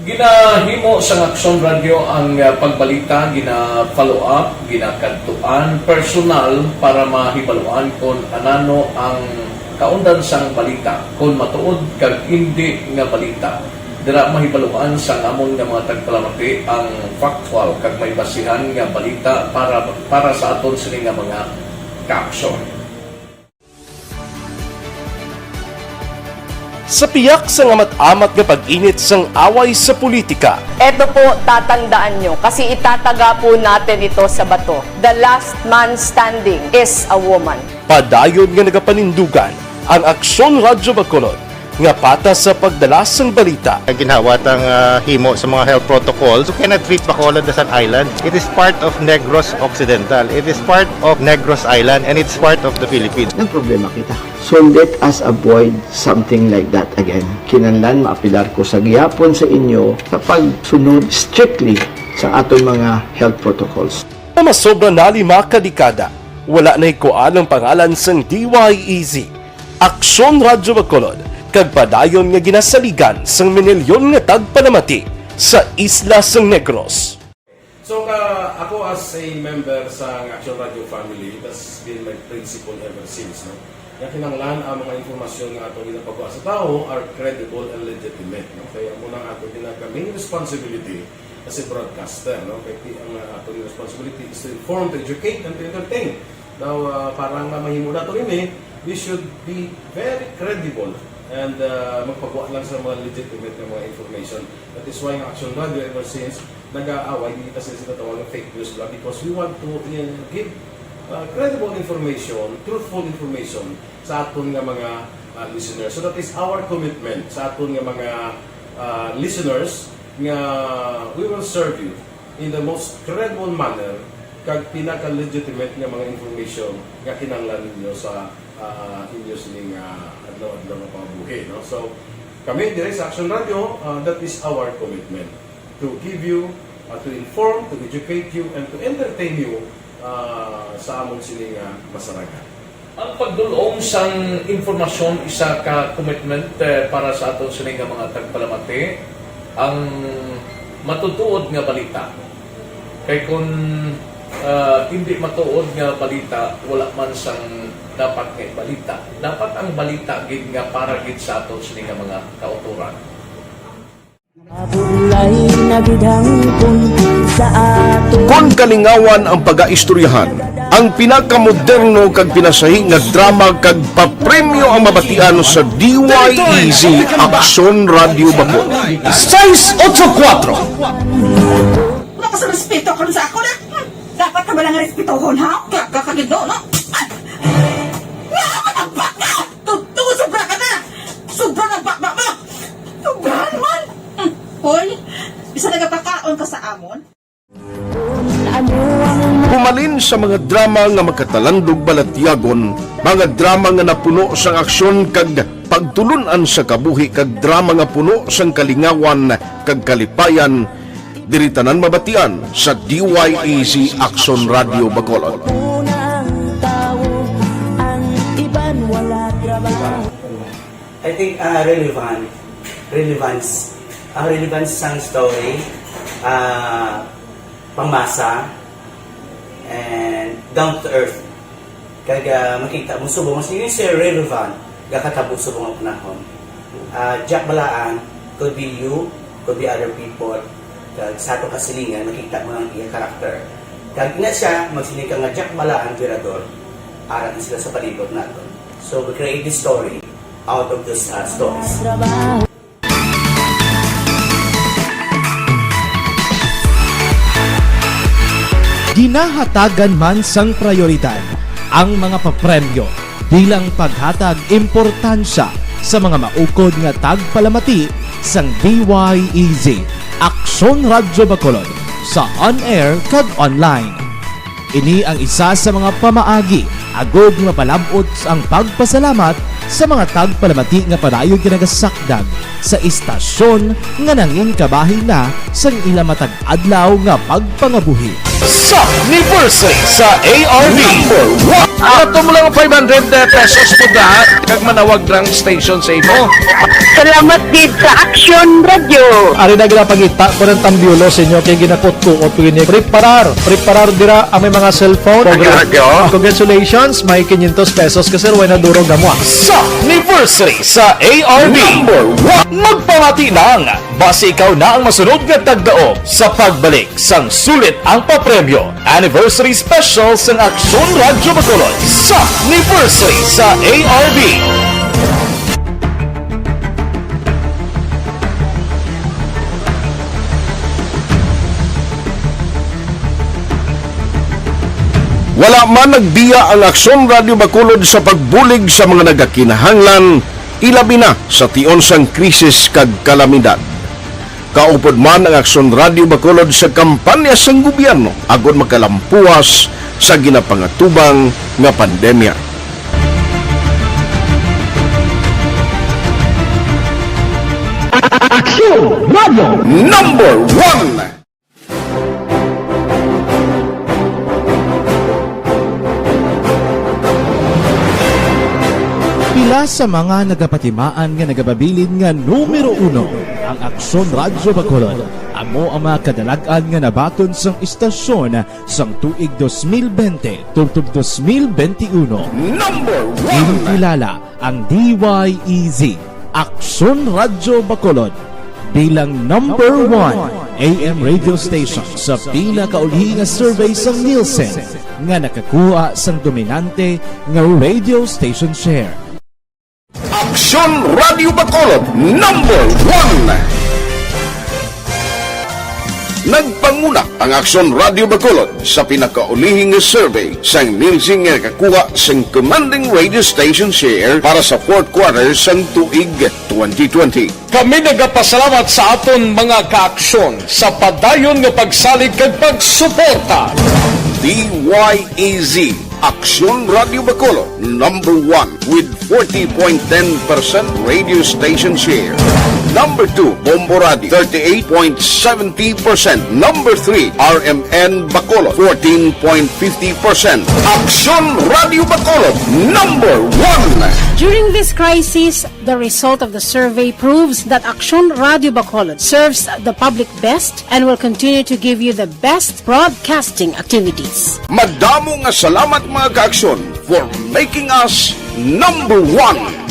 Ginahimo sa Aksyon Radio ang pagbalita, gina-follow up, ginakantuan personal para mahibaluan kung anano ang kaundan sang balita, kung matuod kag hindi nga balita. Dira mahibaluan sang amon nga mga tagpalamati ang factual kag may basihan nga balita para sa aton sini nga mga kaaksyon. Sa piyak sa amat-amat nga pag-init sang away sa politika, Ito po, tatandaan nyo, kasi itataga po natin ito sa bato. The last man standing is a woman. padayon nga nagapanindugan ang Aksyon Radio Bacolod nga patas sa pagdalas ng balita. Ginhawat ang himo sa mga health protocols. You cannot treat Bacolod as an island. It is part of Negros Occidental. It is part of Negros Island and it's part of the Philippines. Ang problema kita. So let us avoid something like that again. Kinahanglan maapilar ko sa gihapon sa inyo sa pagsunod strictly sa aton mga health protocols. Masobra na 5 kadekada, wala na ikuan ang pangalan sang DYEZ, Aksyon Radio Bacolod, kag padayon nga ginasaligan sang minilyon nga tagpanamati sa isla sang Negros. So ako as a member sa Aksyon Radio family, that's been my principle ever since. No? Yung kinanglan ang mga informasyon nga atong ginapagawa sa tao are credible and legitimate. No? Kaya muna ato main responsibility as a broadcaster. No? Kaya ang atong responsibility is to inform, to educate, and to entertain. Now, parang mahimo na ito rin we should be very credible and magpagawa lang sa mga legitimate na mga information. That is why ang Aksyon Radio ever since nag-aaway, hindi kasi sila tawag ng fake news lang because we want to give credible information, truthful information sa aton nga mga listeners. So that is our commitment sa aton nga mga listeners nga we will serve you in the most credible manner kag pinaka-legitimate nga mga information nga kinahanglan ninyo sa inyo sining adlaw-adlaw nga pambuhi. No? So, kami dire sa Aksyon Radio, that is our commitment to give you, to inform, to educate you, and to entertain you sa among sining masaragan. Ang pagdulong sang informasyon isa ka commitment para sa aton sining mga tagpalamati ang matutuod nga balita. Kay kung hindi matuod nga balita, wala man sang dapat nga balita. Dapat ang balita gid nga para gid sa aton sining mga kauturan. Kung kalingawan ang pag-aistoryahan, ang pinakamoderno kag pinasahi nga drama kag papremyo ang mabatian sa DYEZ Aksyon Radio Bacolod. 684 Wala ka sa respeto ka sa ako na. Dapat ka ba lang respetohon ha? Kakagando, no? Ang baka! Tutuwa sobra ka na! Sobra ng baka mo! Sobrahan man! Hoy, bisa nagapakaon ka sa amon? Pumalin sa mga drama nga magkatalandog balatyagon, mga drama nga napuno sang aksyon kag pagtulunan sa kabuhi kag drama nga puno sang kalingawan kag kalipayan, diritanan mabatian sa DYEZ Aksyon Radio Bacolod. I think relevance sang story, pangmasa, and down to earth. Kaya makita mo subong, mas yun siya relevant, kakatabo subong ang panahon. Jack Balaan, could be you, could be other people, kag sa ato kasilingan, makita mo ang iya karakter. Kag ina siya, magsinig ka nga Jack Balaan, Virador, arat na sila sa palibot natin. So we create this story out of these stories. Ginahatagan man sang prioridad ang mga papremyo bilang paghatag importansya sa mga maukod nga tagpalamati sang DYEZ Aksyon Radyo Bacolod sa on-air kag online. Ini ang isa sa mga pamaagi agod mapalabot ang pagpasalamat sa mga tagpalamati nga padayon kinagasakdag sa istasyon nga nangin kabahin na sang ilamatag adlaw nga pagpangabuhi. Sa anniversary sa ARB Ato mo lang 500 pesos po lahat kag manawag drang station sa imo. Salamat din sa Aksyon Radio. Ari na ginapangita ko ng tambiulo sa inyo kaya ginakot-tuot ko ini. Preparar dira ang may mga cellphone. Congratulations, may 500 pesos kasi ruway na durog na mo. Sa anniversary sa ARB magpamati lang base ikaw na ang masunod nga tagdaog sa pagbalik sang sulit ang papremyo. Anniversary special sang Aksyon Radyo Bacolod sa anniversary sa ARB. Wala man nagbiya ang Aksyon Radio Bacolod sa pagbulig sa mga nagakinahanglan, ilabi na sa tion sang krisis kag kalamidad. Kaupod man ang Aksyon Radio Bacolod sa kampanya sang gobyerno agod makalampuas sa ginapangatubang nga pandemya. Aksyon Radio Number 1. Pila sa mga nagapatimaan nga nagababilin nga numero 1 ang Aksyon Radyo Bacolod. Amo ang mga kadalagan nga nabaton sang istasyon sang tuig 2020 tubtob 2021. Number 1. Kinikilala ang DYEZ Aksyon Radyo Bacolod bilang number 1 AM radio station sa pinakauli nga survey sang Nielsen nga nakakuha sang dominante nga radio station share. Aksyon Radio Bacolod number 1. Nagpanguna ang Aksyon Radio Bacolod sa pinakaulihing survey sang Nielsen nga nakakuha sang commanding radio station share para sa fourth quarter sang tuig 2020. Kami nagapasalamat sa aton mga kaaksyon sa padayon nga pagsalig kag pagsuporta. DYEZ Aksyon Radio Bacolod number 1 with 40.10% radio station share. Number 2, Bombo Radio 38.70%. Number 3, RMN Bacolod 14.50%. Aksyon Radio Bacolod number 1. During this crisis, the result of the survey proves that Aksyon Radio Bacolod serves the public best and will continue to give you the best broadcasting activities. Madamo nga salamat mga kaaksyon for making us number 1.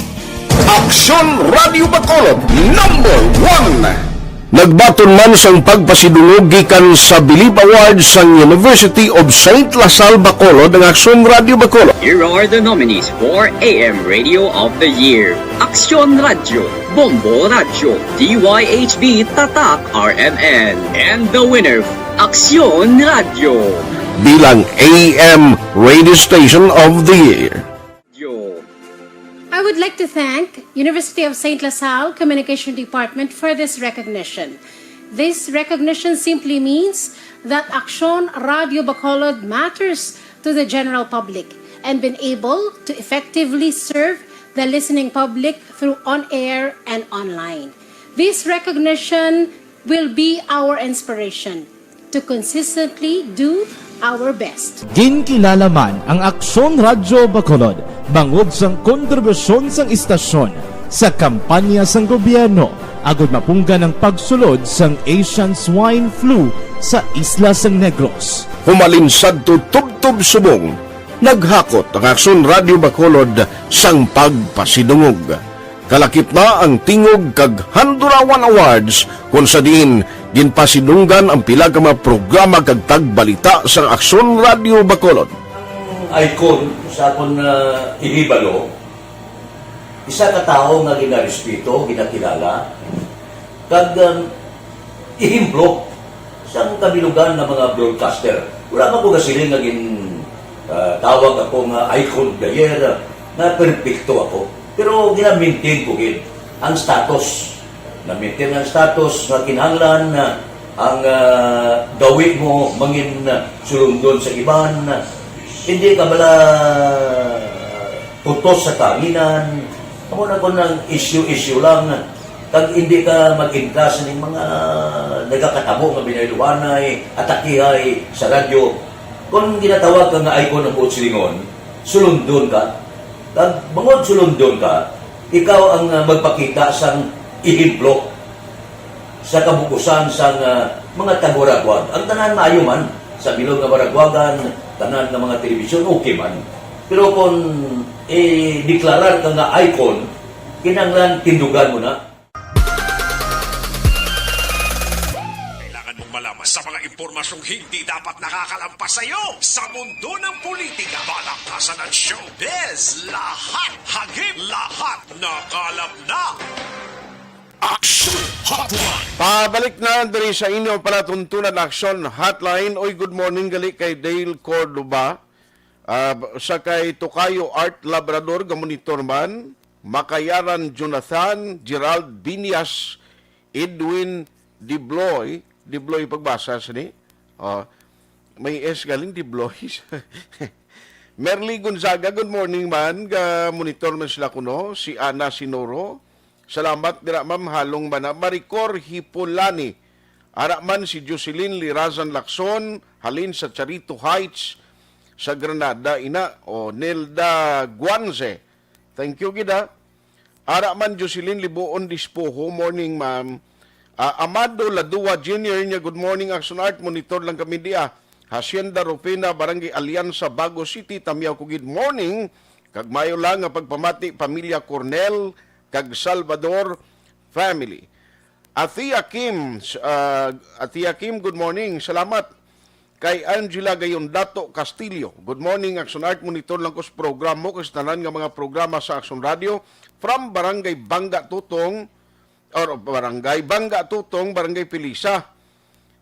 Aksyon Radio Bacolod number 1. Nagbaton man sang pagpasidungog gikan sa Believe Awards sang University of St. Lasal Bacolod ang Aksyon Radio Bacolod. Here are the nominees for AM Radio of the Year. Aksyon Radio, Bombo Radio, DYHB Tatak RMN, and the winner, Aksyon Radio. Bilang AM Radio Station of the Year. I would like to thank University of St. Lasal Communication Department for this recognition. This recognition simply means that Aksyon Radio Bacolod matters to the general public and been able to effectively serve the listening public through on-air and online. This recognition will be our inspiration to consistently do our best. Ginkilala man ang Aksyon Radyo Bacolod bangod sang kontribusyon sang istasyon sa kampanya sang gobyerno agud mapunggan ang pagsulod sang Asian swine flu sa isla sang Negros. Humalinsad to tubtob subong, naghakot ang Aksyon Radio Bacolod sang pagpasidungog. Kalakip na ang tingog kag Handurawan Awards kung sa diin ginpasidunggan ang pila ka mga programa kag tagbalita sa Aksyon Radio Bacolod. Icon sa akong inibalo, isa ka tao nga ginarespeto, ginakilala, kag ihimplo sa kabilugan ng mga broadcaster. Wala pa ko kasiling nga tawag ako nga icon player na perfecto ako. Pero gina-maintain ko ang status na-maintain ang status na kinahanglan na ang gawin mo mangin sulundon sa iban. Hindi ka bala tutos sa tanginan. Ako na ko ng issue lang. Kag hindi ka mag-ingkas ng mga nagkakatabo nga binayluwanay, atakihay sa radyo. Kung ginatawag ka nga icon ng buot silingon, sulundon ka. Kag bangod sulundon ka, ikaw ang magpakita sang ihimplok sa kabukusan sang mga taga-Baragwag. Ang tanan maayo man sa bilog nga Baragwagan, tanan nga mga telebisyon, okay man. Pero kung deklarar ka nga icon, kinanglan tindugan mo na. Kailangan mong malaman sa mga impormasyong hindi dapat nakakalampas sa iyo sa mundo ng politika, balakasan at showbiz. Lahat hagip, lahat nakalap na. Aksyon Hotline. Pabalik na diri sa inyo para tuntunan Aksyon Hotline. Oy, good morning gali kay Dale Cordoba. Sa kay Tokayo Art Labrador, gamonitor man. Makayaran Jonathan, Gerald Binias, Edwin Dibloy. Dibloy pagbasa sa ni. May S galing Dibloy. Merly Gonzaga, good morning man. Monitor man sila kuno. Si Ana Sinoro. Salamat dira ma'am halong man. Maricor Hipolani. Ara man si Jocelyn Lirazan Lacson, halin sa Charito Heights sa Granada ina o Nelda Guanze. Thank you gida. Ara man Jocelyn Libuon Dispoho, morning ma'am. Amado Ladua Jr. niya, good morning Action Art, monitor lang kami dia. Hacienda Rufina, Barangay Alianza, Bago City, Tamiaw ko good morning. Kagmayo lang nga pagpamati pamilya Cornel kag Salvador family. Atia Kim, good morning. Salamat. Kay Angela Gayondato Castillo. Good morning, Action Art. Monitor lang ko sa program mo kasi tanan nga mga programa sa Action Radio from Barangay Bangga Tutong Barangay Pilisa.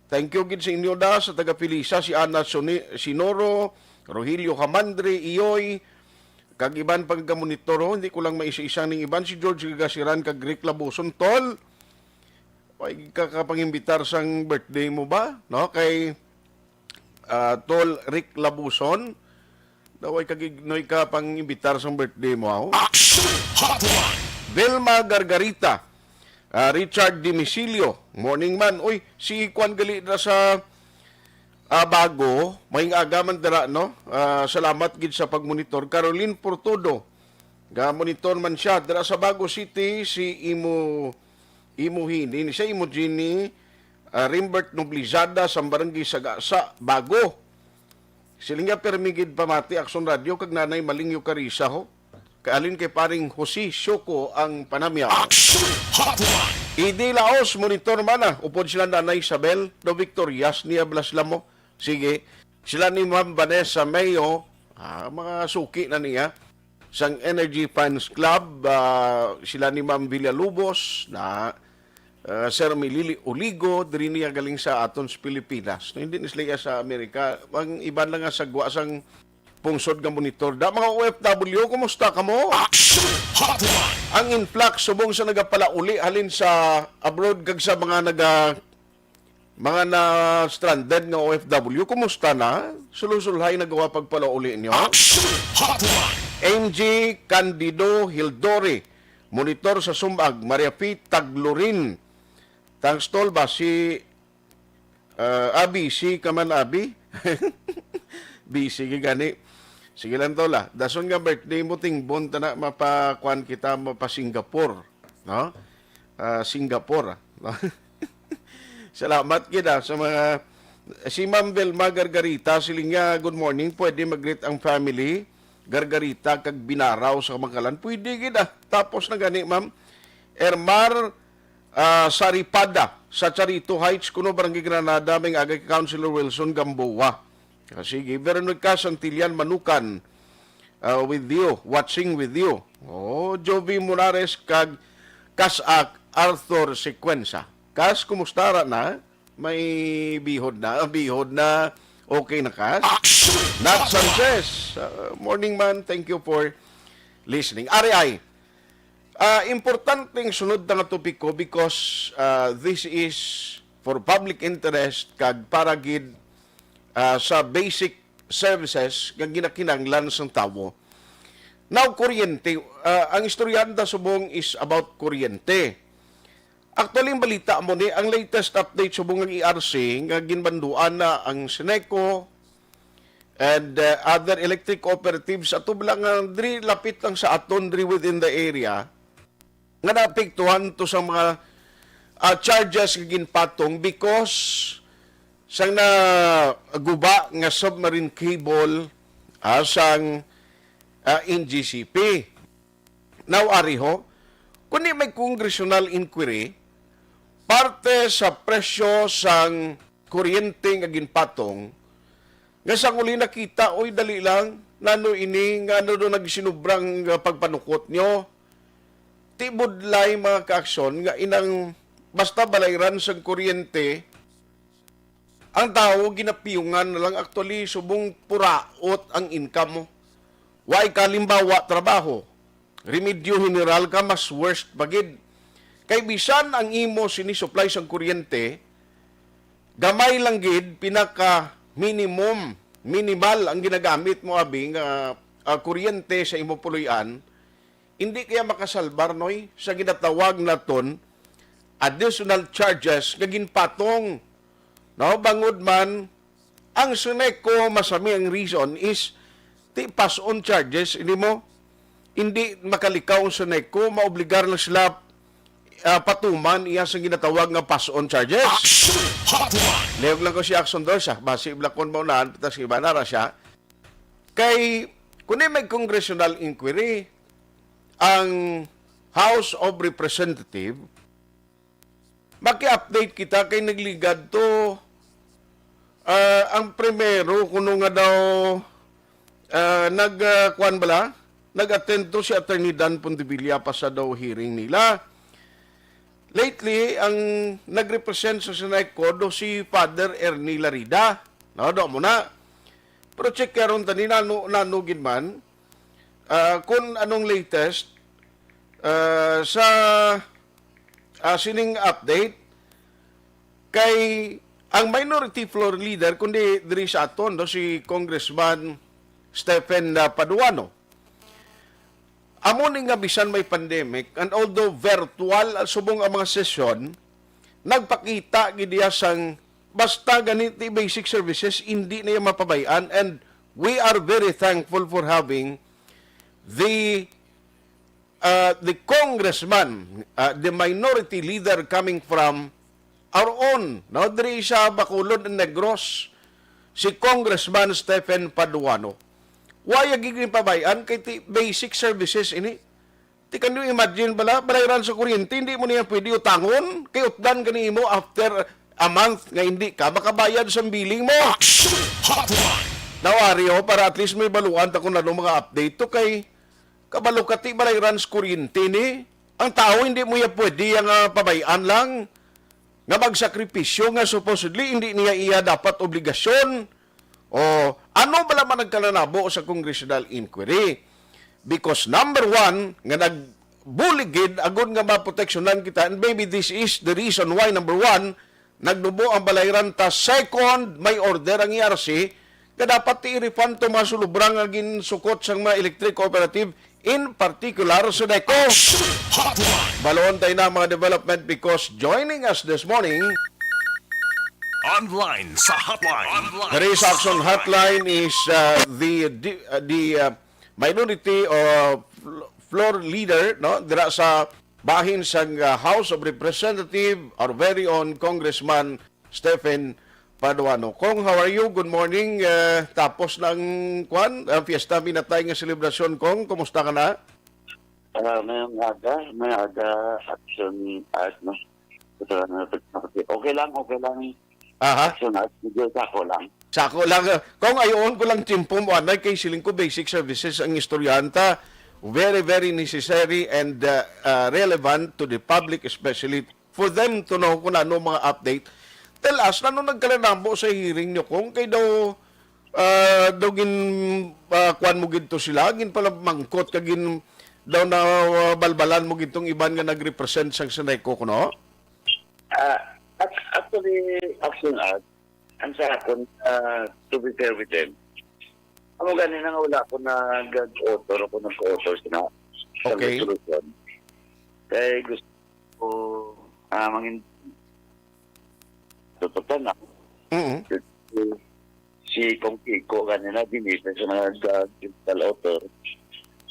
Thank you gid sa inyo da sa taga Pilisa, si Ana Sinoro, Rogelio Hamandre, Iyoy, kag iban pagkamonitoro, hindi ko lang maisa-isa ning iban, si George Gagasiran, kag Rick Labuson, tol. Ay kakapangimbitar sang birthday mo ba? No? Kay tol Rick Labuson, daway kagignoy ka pangimbitar sang birthday mo. Action Hotline. Vilma Gargarita, Richard Dimisilio, morning man. Uy, si Kwan gali na sa bago, may agaman dara, no? Salamat gid sa pagmonitor. Caroline Portodo, ga-monitor man siya. Dara sa Bago City, si Imuhini, siya Imogini, Rimbert Noblizada, sa Barangay Sagasa, Bago. Silinga permigid pamati, Aksyon Radio, kag nanay Malingyo Karisa ho. Kaalin kay paring Jose Shoko ang panamya. Action Hotline. Idi Laos, monitor man na. Upod sila nanay Isabel, do Victorias, niya Blaslamo. Sige, sila ni Ma'am Vanessa Mayo, mga suki na niya, sang Energy Fans Club, sila ni Ma'am Villalubos, na Sir Milili Oligo, diri niya galing sa Atons, Pilipinas. No, hindi nisliya sa Amerika. Ang iban lang nga sagwa sang pungsod nga monitor. Da mga OFW, kumusta ka mo? Action Hotline. Ang influx subong sa nagapalauli halin sa abroad kag sa mga na stranded nga OFW, kumusta na? Sulusulhay nagawa pagpalauli niyo? Action Hotline. MG Candido Hildori, monitor sa Sumbag, Maria P. Taglorin. Thanks tol ba si Abi, si Kaman Abi? Busy gani. Sige lang tola. Dason nga birthday mo tingbon na mapakuan kita mapa Singapore, no? Singapore, no? Salamat kita sa mga si Ma'am Velma Gargarita, silinga good morning, pwede mag-greet ang family Gargarita kag Binaraw sa Kamangkalan. Pwede kita. Tapos na gani, Ma'am Ermar Saripada sa Charito Heights, kuno Barangay Granada, may agay Councilor Wilson Gamboa. Sige, Veronica Santillan Manukan, with you, watching with you. Jovi Morares kag Kasak Arthur Sequenza. Kas, kumusta na? May bihod na, okay na Kas? Nat Sanchez, morning man, thank you for listening. Ari Importanteng sunod na nga topiko because this is for public interest kag para gid sa basic services nga ginakinanglan sa tawo. Now, kuryente. Ang istoryanda subong is about kuryente. Actually, balita mo ni, ang latest update subong ng ERC nga ginbanduan na ang Seneco and other electric cooperatives at lang diri lapit lang sa aton diri within the area nga naapektuhan to sa mga charges nga ginpatong because sang na guba nga submarine cable sang NGCP. Now, ariho, kundi may congressional inquiry, parte sa presyo sang kuryente nga ginpatong, nga sang uli nakita, oy dali lang, nano ini, nga ano doon nagsinubrang pagpanukot nyo, tibudlay mga kaaksyon, nga inang basta balayran sang kuryente, ang tao ginapiyungan na lang actually subong puraot ang income mo. Why kalimbawa trabaho? Remedyo general ka, mas worst bagid. Kay bisan ang imo sinisupply sang kuryente, gamay lang gid, pinaka minimal ang ginagamit mo abi nga kuryente sa imo puluyan, hindi kaya makasalbar noy sa ginatawag naton additional charges nga ginpatong. No, bangod man ang Seneco masami ang reason is ti pass on charges ini mo hindi makalikaw ang Seneco, maobligar lang sila patuman iya sa ginatawag nga pass on charges. Lehog lang ko si Aksyon Dorsa, basi blakon mo naan pitas iba na siya. Kay kundi may congressional inquiry ang House of Representative, maki-update kita kay nagligad to ang primero kuno nga daw nag-attend to si Attorney Dan Pontevilla pa sa daw hearing nila. Lately, ang nag-represent sa Seneco do si Father Ernie Larida. No, do mo na. Pero check karon tani nanugin man kung anong latest sa sining update kay ang minority floor leader kundi diri sa aton do si Congressman Stephen Paduano. Amo ni nga bisan may pandemic and although virtual subong ang mga sesyon, nagpakita gid diya sang basta ganiti basic services hindi na mapabayan, and we are very thankful for having the congressman, the minority leader coming from our own, no, diri sa Bacolod and Negros, si Congressman Stephen Paduano. Why agiging pabayan kay ti basic services ini? Ti can you imagine balayran sa kuryente, hindi mo niya pwede utangon, kay utdan gani mo after a month nga hindi ka makabayad sa billing mo. Nawari para at least may baluan ta kung ano mga update to kay kabalo ka ti balayran sa kuryente ni. Ang tao hindi mo ya pwede ang pabayaan lang nga magsakripisyo nga supposedly hindi niya iya dapat obligasyon. O ano ba naman nagkalanabo sa congressional inquiry? Because number one, nga nagbuligid, agad nga maproteksyonan kita, and maybe this is the reason why, number one, nagdubo ang balayran ta. Second, may order ang ERC, nga dapat i-refund to mga sulubrang ang ginsukot sa mga electric cooperative, in particular sa DECO. Balon tayo na mga development because joining us this morning, online sa Hotline. There is Aksyon Hotline is the minority or floor leader, no, dira sa bahin sa House of Representative, our very own Congressman Stephen Paduano. Kong, how are you? Good morning. Tapos ng fiesta minatay nga selebrasyon, Kong. Kumusta ka na? May aga action at no. Okay lang. Aha. Sako lang. Kung ayon ko lang timpo mo, anay kay siling ko basic services ang istoryanta. Very, very necessary and relevant to the public, especially for them to know kung ano mga update. Tell us, ano nagkalanambo sa hearing nyo kung kay daw kuan mo ginto sila, gin pala mangkot, kagin daw na balbalan mo gitong iban nga nag-represent sa Sineco kuno? Actually, Aksyon Art, ang sa akon, to be fair with them, ang ganun nga wala ko nag-author ako nag-author sa resolution. Kaya gusto ko mangin totoo na. Si Kong Kiko kanina dinita sa nag-digital author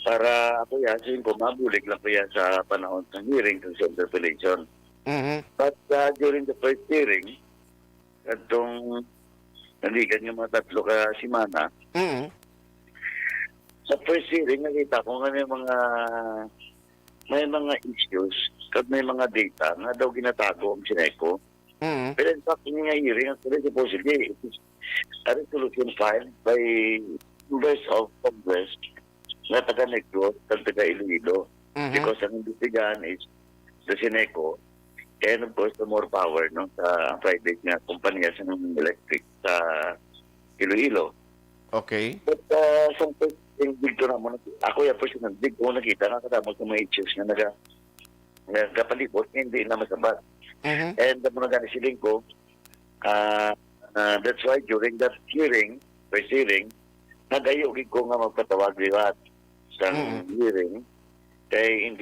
para ako yasin ko mabulig lang ko yan sa panahon ng hearing sa interpellation. But during the first hearing, itong naligan yung mga 3 ka simana, sa first hearing, nakita ko nga may mga issues at may mga data nga daw ginatago ang Sineco. Pero in fact, yung nga hearing, actually, supposedly, it is a resolution filed by members of Congress na taga-Negros at taga-Iloilo because ang imbestigahan is the Sineco and of course, the more power no, sa private nga kumpanya sa electric sa Iloilo. Okay. But some thing dito naman, ako yung personal, big ko nakita nga kadamag sa mga issues na nagkapalipot, hindi na masabat. And the mga ganisiling ko, that's why during that hearing, first hearing, nagayogin ko nga magpatawag liwat sa hearing, kaya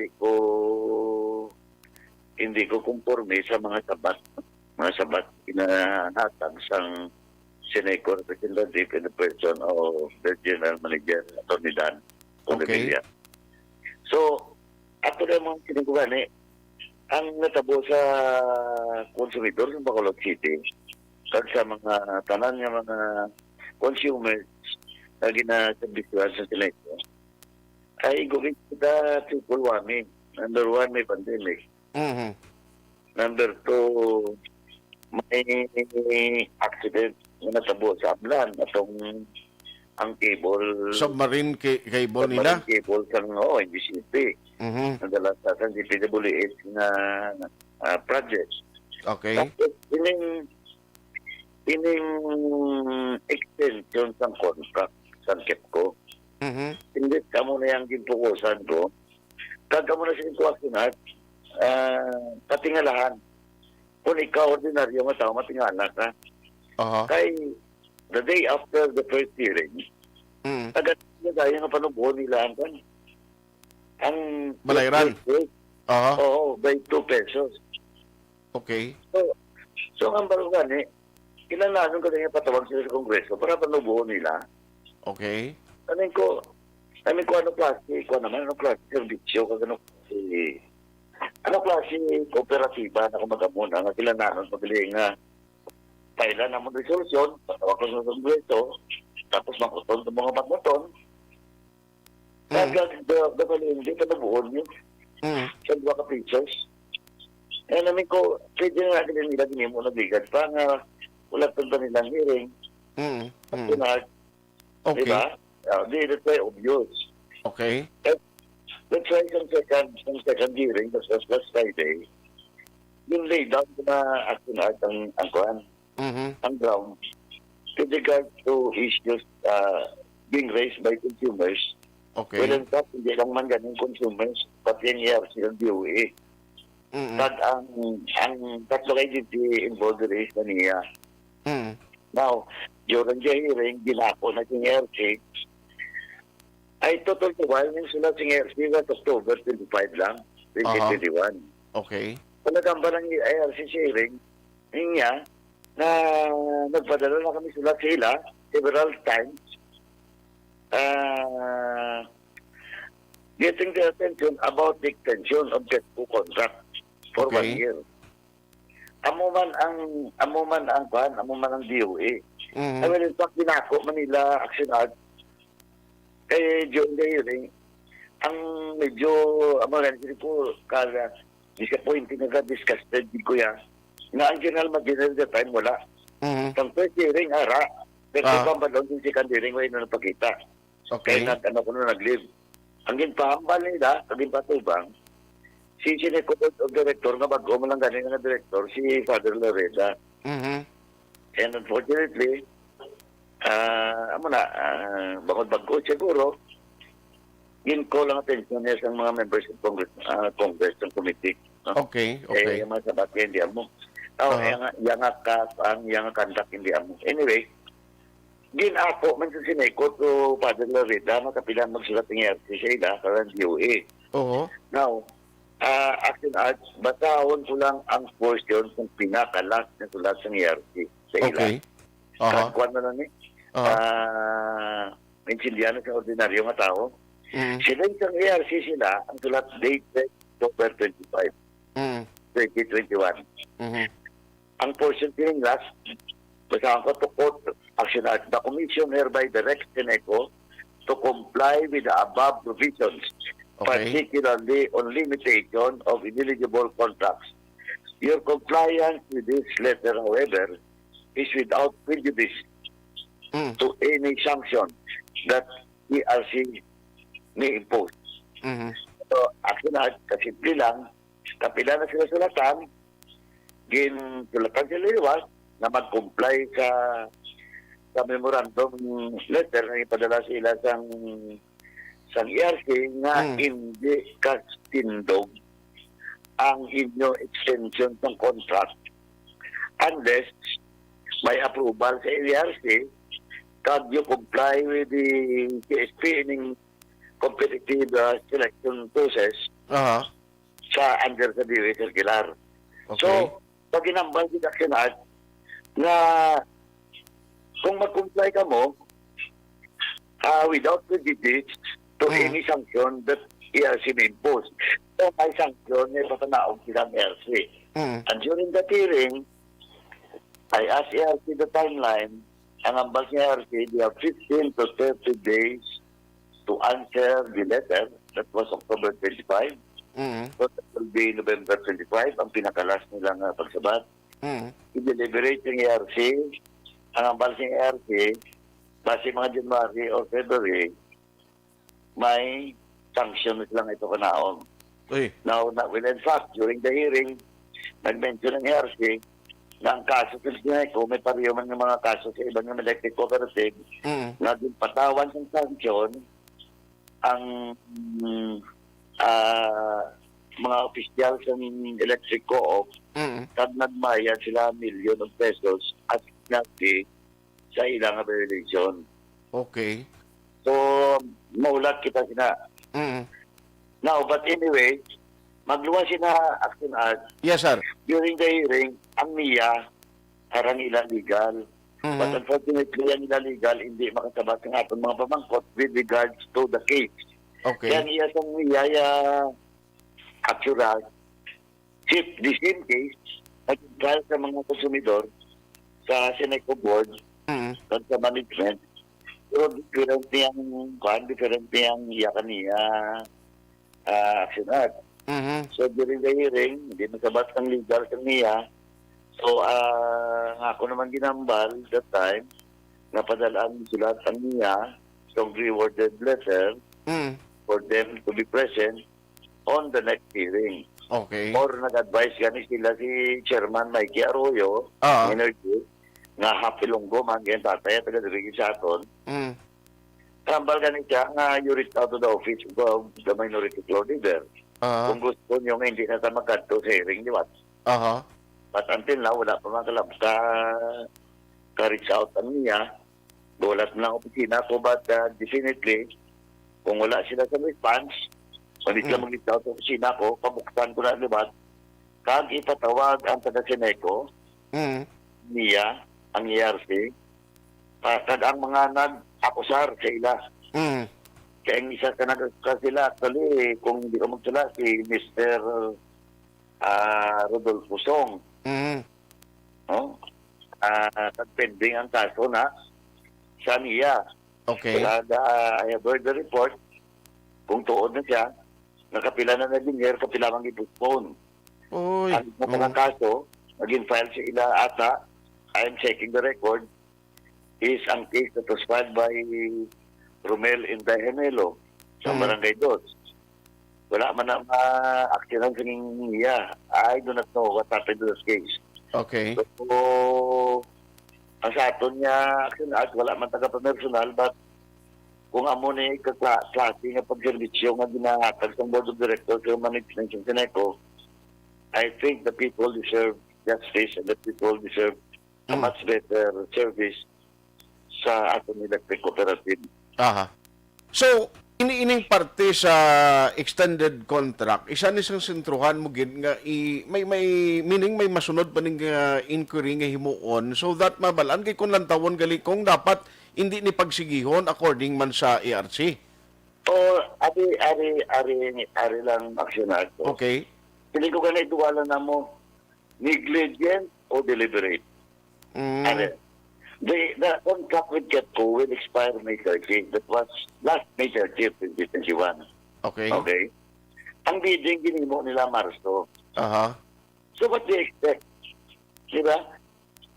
hindi ko conforme sa mga sabat inahatag sang Sineco representative in the person of the General Manager, Atty. Dan Condevilla. So, ako naman kinikuhan ang natabo sa konsumidor ng Bacolod City kag sa mga tanan nga mga consumers na ginasabisuhan sa Sineco ay gawin kita triple warming. Number 1, may pandemic. Number 2, may accident na natabo sa Ablan atong ang cable Submarine cable nila? Submarine cable sa NGCP. Nadala sa DPWH na project. Okay. Tapos, ining extension sa contract sa KEPCO. Hindi ka mo na yung ginpukusan ko. Kagka mo na sa intuaksyonan, patingalahan. Kung ikaw ordinaryo mo tao, matingala ka. Kay the day after the first hearing, agad na tayo nga panubuhan nila ang Balayran? Oo, by 2 pesos. Okay. So ang barugan ilan ko na yung patawag sila sa Kongreso para panubuhan nila. Okay. Amin ko ano klase servisyo, ano klase kooperatiba na kumagamuna nga sila nanon mabili nga kailan namang resolusyon, patawag ko sa Kongreso, tapos makuton sa mga pagmuton. Dapat hindi ka nabuon yun. Sa 2 ka pesos. Eh namin ko, pwede na natin nila ginimo na bigat pa nga wala tanda nilang hearing. Okay. Diba? That's why obvious. Okay. That's why some second hearing, that's last Friday, yung lay down na action at ang ground with regard to issues being raised by consumers. Okay. Well, in fact, hindi lang man ganun consumers, pati yung ERC ng DOE. At ang 3 agency involved is na niya. Now, during the hearing, ginako na yung ERC, ay total to while yung sila yung ERC was October 25 lang, 2021. Okay. Talagang ba ng ERC hearing, niya, na nagpadala na kami sila several times getting their attention about the extension of the contract for 1 year. Amo man ang DOE. I mean, in fact, ginako Manila Action Art during the hearing ang medyo ko kaya disappointing na disgusted ko yan na ang General Manager the time wala. Ang first hearing pero kung ba doon yung second hearing wala na napakita. Okay. Kaya nag-live. Ang ginpahambal nila, ang ginpatubang, si Sineco of Director nga bago mo lang galing nga Director, si Father Loreda. And unfortunately, bakod bago siguro, Ginko lang atensyon niya sa mga members ng Congress ng committee. No? Okay. Yung mga sabat niya, hindi amo. Yang kandak, hindi amo. Anyway, ginako man sa Sineco to Padre Larita, makapilan magsulat ng ERC sa ila, karang DOA. Now, Action Arts, basahon ko lang ang portion ng pinakalas na sulat ng ERC sa ila. Okay. Kuwan na lang maintindihan sa ordinaryo nga tao. Sila isang ERC sila, ang sulat dated October 25, 2021. Ang portion pininglas, basahan ko to quote Action Arts, the Commission hereby directs Sineco to comply with the above provisions, particularly on limitation of ineligible contracts. Your compliance with this letter, however, is without prejudice to any sanction that ERC may impose. So, Action Arts, kasimple lang, kapila na sila sulatan, sulatan sila liwas na mag-comply sa memorandum letter na ipadala sila sa ERC na hindi kastindog ang inyo extension ng contract unless may approval sa ERC kad you comply with the CSP in competitive selection process sa under sa DOA circular. So, pag inambal din Action Arts na kung mag-comply ka mo without prejudice to any sanction that ERC may impose. So, may sanction na ipatanaog silang ERC. And during that hearing, I asked ERC the timeline. Ang ambal ng ERC, they have 15 to 30 days to answer the letter. That was October 25. So, that will be November 25, ang pinakalas nilang pagsabat. I-deliberate yung ERC. Ang ambal ng ERC, base mga January or February, may sanction lang ito kanaon. Now, in fact, during the hearing, nag-mention ng ERC na ang kaso sa Sineco, may pariyo man ng mga kaso sa ibang ng electric cooperative na din patawan ng sanction ang mga opisyal sa electric co-op kag nagmayad sila million of pesos at nagdi sa ilang violation. Okay. So, maulat kita sina. Now, but anyway, magluwa sina Action Arts. Yes, sir. During the hearing, ang NIA, harang ila legal. But unfortunately, ang ila legal, hindi makasabat ng atong mga pamangkot with regards to the case. Okay. Kaya niya sa NIA, Action Arts, the same case, nag-trial sa mga konsumidor sa Sineco Board, sa management, pero different niyang iyakan niya Action Arts. So during the hearing, hindi masabat ng legal sa niya. So ako naman ginambal that time, napadalaan sulat ang niya, strongly worded letter for them to be present on the next hearing. Okay. Or nag-advise gani sila si Chairman Mikey Arroyo, Energy, nga hapilonggo man ganyan tatay, taga-dirigin sa aton. Kambal gani siya nga you reach out to the office of the minority floor leader. Kung gusto nyo nga hindi na tayo magkanto sa hearing, di ba? But until now, wala pa mga ka-reach out ang niya. Bulat na ang opisina ko, but definitely, kung wala sila sa response, hindi sila mag-reach out sa opisina ko, pabuksan ko na, di ba? Kag ipatawag ang taga-Sineco, niya, ang ERC, kag ang mga nag-akusar sa ila. Kaya ang isa ka sila, actually, kung hindi ko magsala, si Mr. Rodolfo Song. Pending ang kaso na sa niya. Okay. I have heard the report, kung tuod na siya, nakapila na nag-linger, kapila mang i-postpone. Ang mga kaso, naging file sa ila ata, I am checking the record, is ang case that was filed by Romel Inday Gemelo sa Barangay Dos. Wala man na ma-actionan sa niya. I do not know what happened to this case. Okay. So, ang sa aton niya, action act, wala man taga-personal, but kung amo ni klase nga pagservisyo nga ginahatag sa Board of Directors o management ng Sineco, I think the people deserve justice and the people deserve a much better service sa atong electric cooperative. Aha. So, iniining parte sa extended contract, isa ni sang sentruhan mo gid nga may meaning may masunod pa ning inquiry nga himuon so that mabalaan kay kun lantawon gali kung dapat hindi ni pagsigihon according man sa ERC. O ari lang aksyonar ko. Okay. Hindi ko ganito wala na mo negligent o deliberate. Ari. The contract with GetCo will expire May 30. That was last May 30, 2021. Okay. Okay. Ang bidding ginimo nila Marso. Aha. So what do you expect? Diba?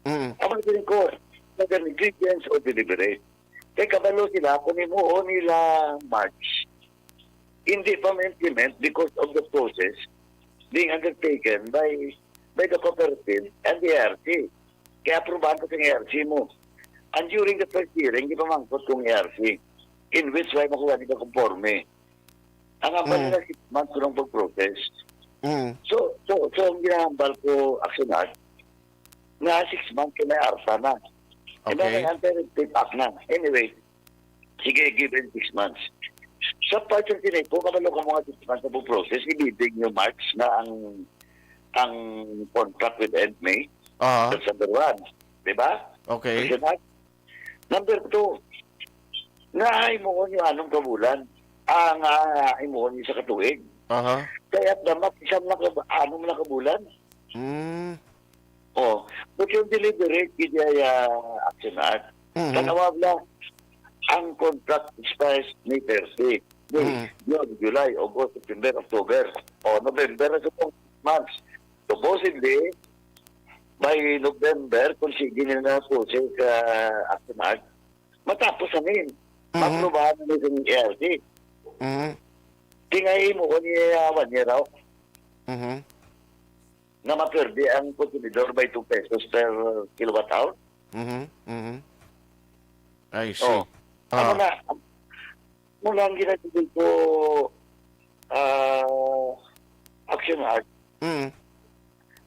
Ang mga ko, negligence o deliberate. Kaya kabalo sila, kung imuo nila March, hindi pa ma-implement because of the process being undertaken by the cooperative and the ERC. Kaya aprobahan ko sa ERC mo. And during the first hearing, di pa mangkot kong ERC, in which way makuha nila conforme. Ang abal nila 6 months ko ng pag-process. So, ang ginahambal ko, aksyonar, na 6 months ka na arsa na. Okay. Diba may anti-tip up na. Anyway, sige, given 6 months. Sa part ng Sineco, kabalo ka mga 6 months na pag-process, ibibig nyo March na ang contract with ENME. That's number 1. Diba? Okay. Number 2, naay mo yung anong kabulan. Ay mo yung sa katuig. Kaya damat isang anong na kabulan. But yung deliberate, hindi aksyonar. Kanawabla, ang contract expires May 30. July, August, September, October, o November na sa months. Supposedly, by November, kung sige nila na process aksyonar, matapos namin. Maprobahan namin sa ERC. Tingay mo ko niya 1 year raw. Na maperde ang consumidor by 2 pesos per kilowatt hour. I see. Ano na, mula ang ginagigil ko aksyonar,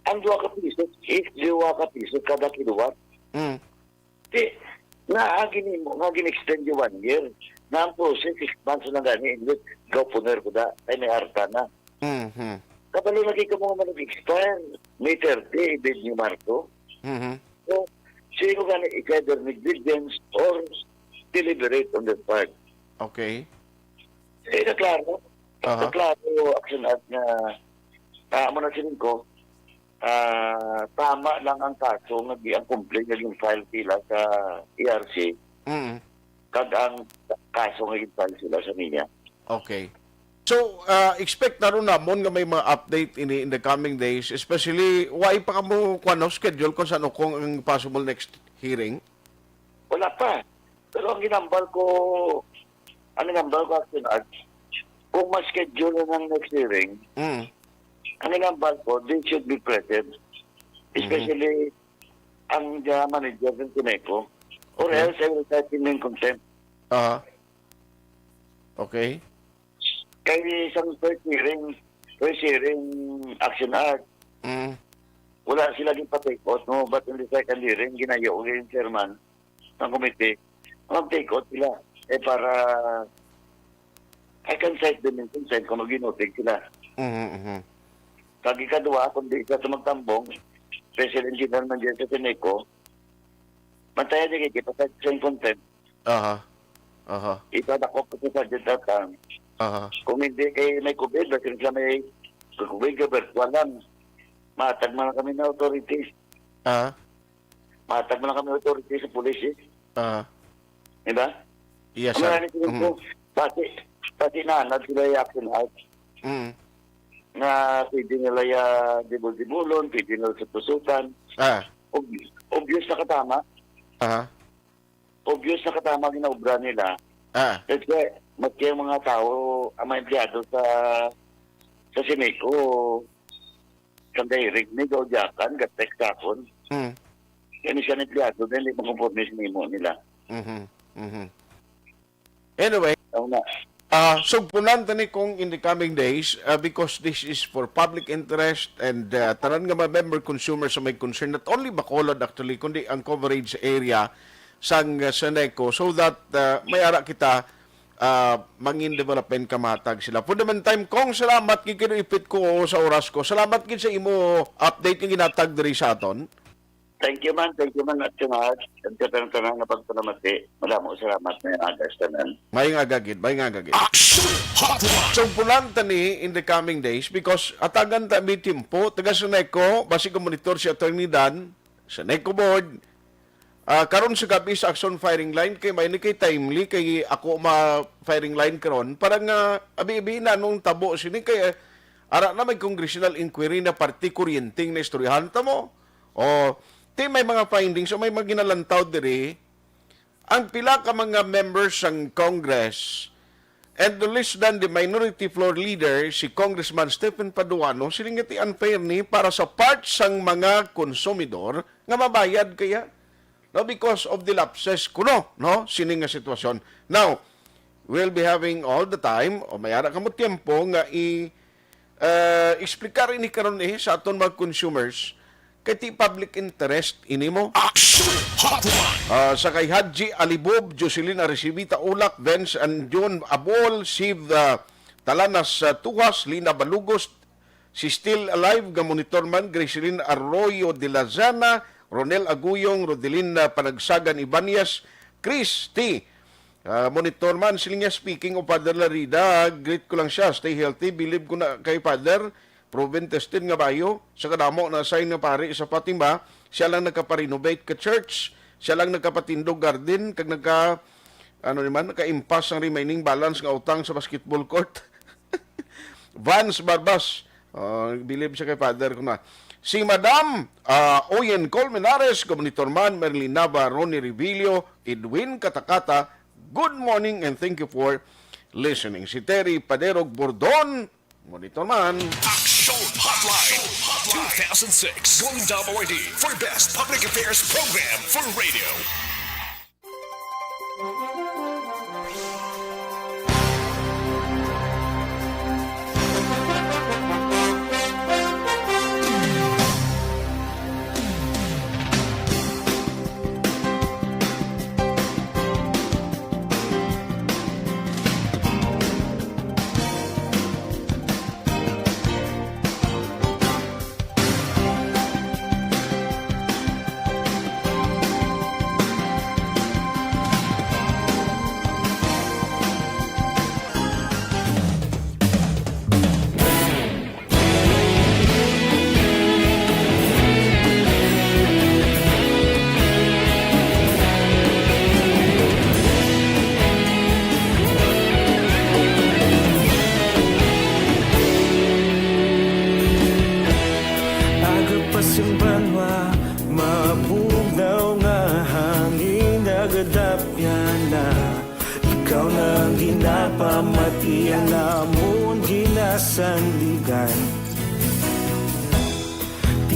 ang 2 ka piso is 2 ka piso kada kilowatt. Gin-extend yung 1 year. Na ang process, 6 months na gani, English, puner ko da, ay may arta na. Kapalo lagi ka mga mag-expire, May 30, ibig ni Marco. So, sino gani, either negligence or deliberate on that part. Okay. Naklaro. Naklaro, aksyonar na, muna sinin ko, tama lang ang kaso nga di ang complaint naging file sila sa ERC kag ang kaso nga file sila sa niya. Okay. So, expect na rin namon nga may mga update in the coming days, especially, why pa ka mo schedule kung saan kung ang possible next hearing? Wala pa. Pero ang ginambal ko aksyonar, kung ma-schedule na ng next hearing, ang inambal ko, they should be present. Especially ang manager ng Sineco. Or else I will cite him in contempt. Okay. Kaya isang first hearing action art. Wala sila din pa-take-out, no? But in the second hearing, ginayo yung chairman ng committee. Mag-take-out sila. Para I can cite them in consent kung mag-inotig sila. Kag ikadua, kung di ka magtambong, special engineer man dyan sa Sineco, mantaya di kita sa content. Itadakop ko sa Sergeant Tatang. Kung hindi kayo may COVID, bakit sila may COVID ka, walang matag man kami na authorities. Matag man kami authorities sa police. Diba? Yes, sir. Pati nanad sila yung action out. Na pwede nila dibul-dibulon, pwede nila sutusutan. Obvious na katama. Obvious na katama ginaubra nila. Kasi magkaya mga tao, ang mga empleyado sa Sineco, kang direct ni Gaudiakan, gat-text kapon. Yan siya na empleyado, dahil magkompormis nimo nila. Anyway, sugpunan tani kong in the coming days because this is for public interest and tanan nga mga member consumers sa may concern not only Bacolod actually kundi ang coverage area sang Seneco so that may ara kita mangin development kamatag sila. For the meantime, kong salamat gid ipit ko sa oras ko. Salamat gid sa imo update nga ginatag diri sa aton. Thank you man at sunod. Ang tanang na pagpalamati. Maraming salamat na understand. May nga gagid. So pulang tani in the coming days because atagan ta mi timpo taga Seneco, basi ko monitor si Attorney Dan, Seneco board. Karon sa gabi sa Aksyon firing line kay may ni kay timely kay ako firing line karon para nga abi-abi na nung tabo sini kay ara na may congressional inquiry na party kuryenteng na istoryahan ta mo. O may mga findings o may mga ginalantaw diri ang pila ka mga members ng Congress and the less than the minority floor leader si Congressman Stephen Paduano silingati unfair ni para sa parts sang mga konsumidor nga mabayad kaya no, because of the lapses kuno, no? Sining nga sitwasyon. Now, we'll be having all the time, o mayara ka mo tiempo, nga explicar ini karon sa aton mga consumers, kay ti public interest ini mo. Sa kay Haji Alibob, Jocelyn Arecibita Ulak, Vince and John Abol, Siv Talanas Tuhas, Lina Balugos, si Still Alive, ga monitorman, Gracelyn Arroyo de la Zana, Ronel Aguyong, Rodelin Panagsagan Ibanez, Chris T. Monitorman, siling niya speaking of Father Larida, greet ko lang siya, stay healthy, believe ko na kay Father, proven tested nga bayo, sa kadamo na sign nga pare sa Fatima, siya lang nagka-renovate ka church, siya lang nagkapatindog garden, kag naka-impas ang remaining balance nga utang sa basketball court. Vance Barbas, believe siya kay Father ko na. Si Madam Oyen Colmenares, Monitorman, Merlin Nava, Ronnie Revilio, Edwin Katakata, good morning and thank you for listening. Si Terry Paderog Bordon, Monitorman. Aksyon Hotline 2006 Golden Dome Awardee for Best Public Affairs Program for Radio.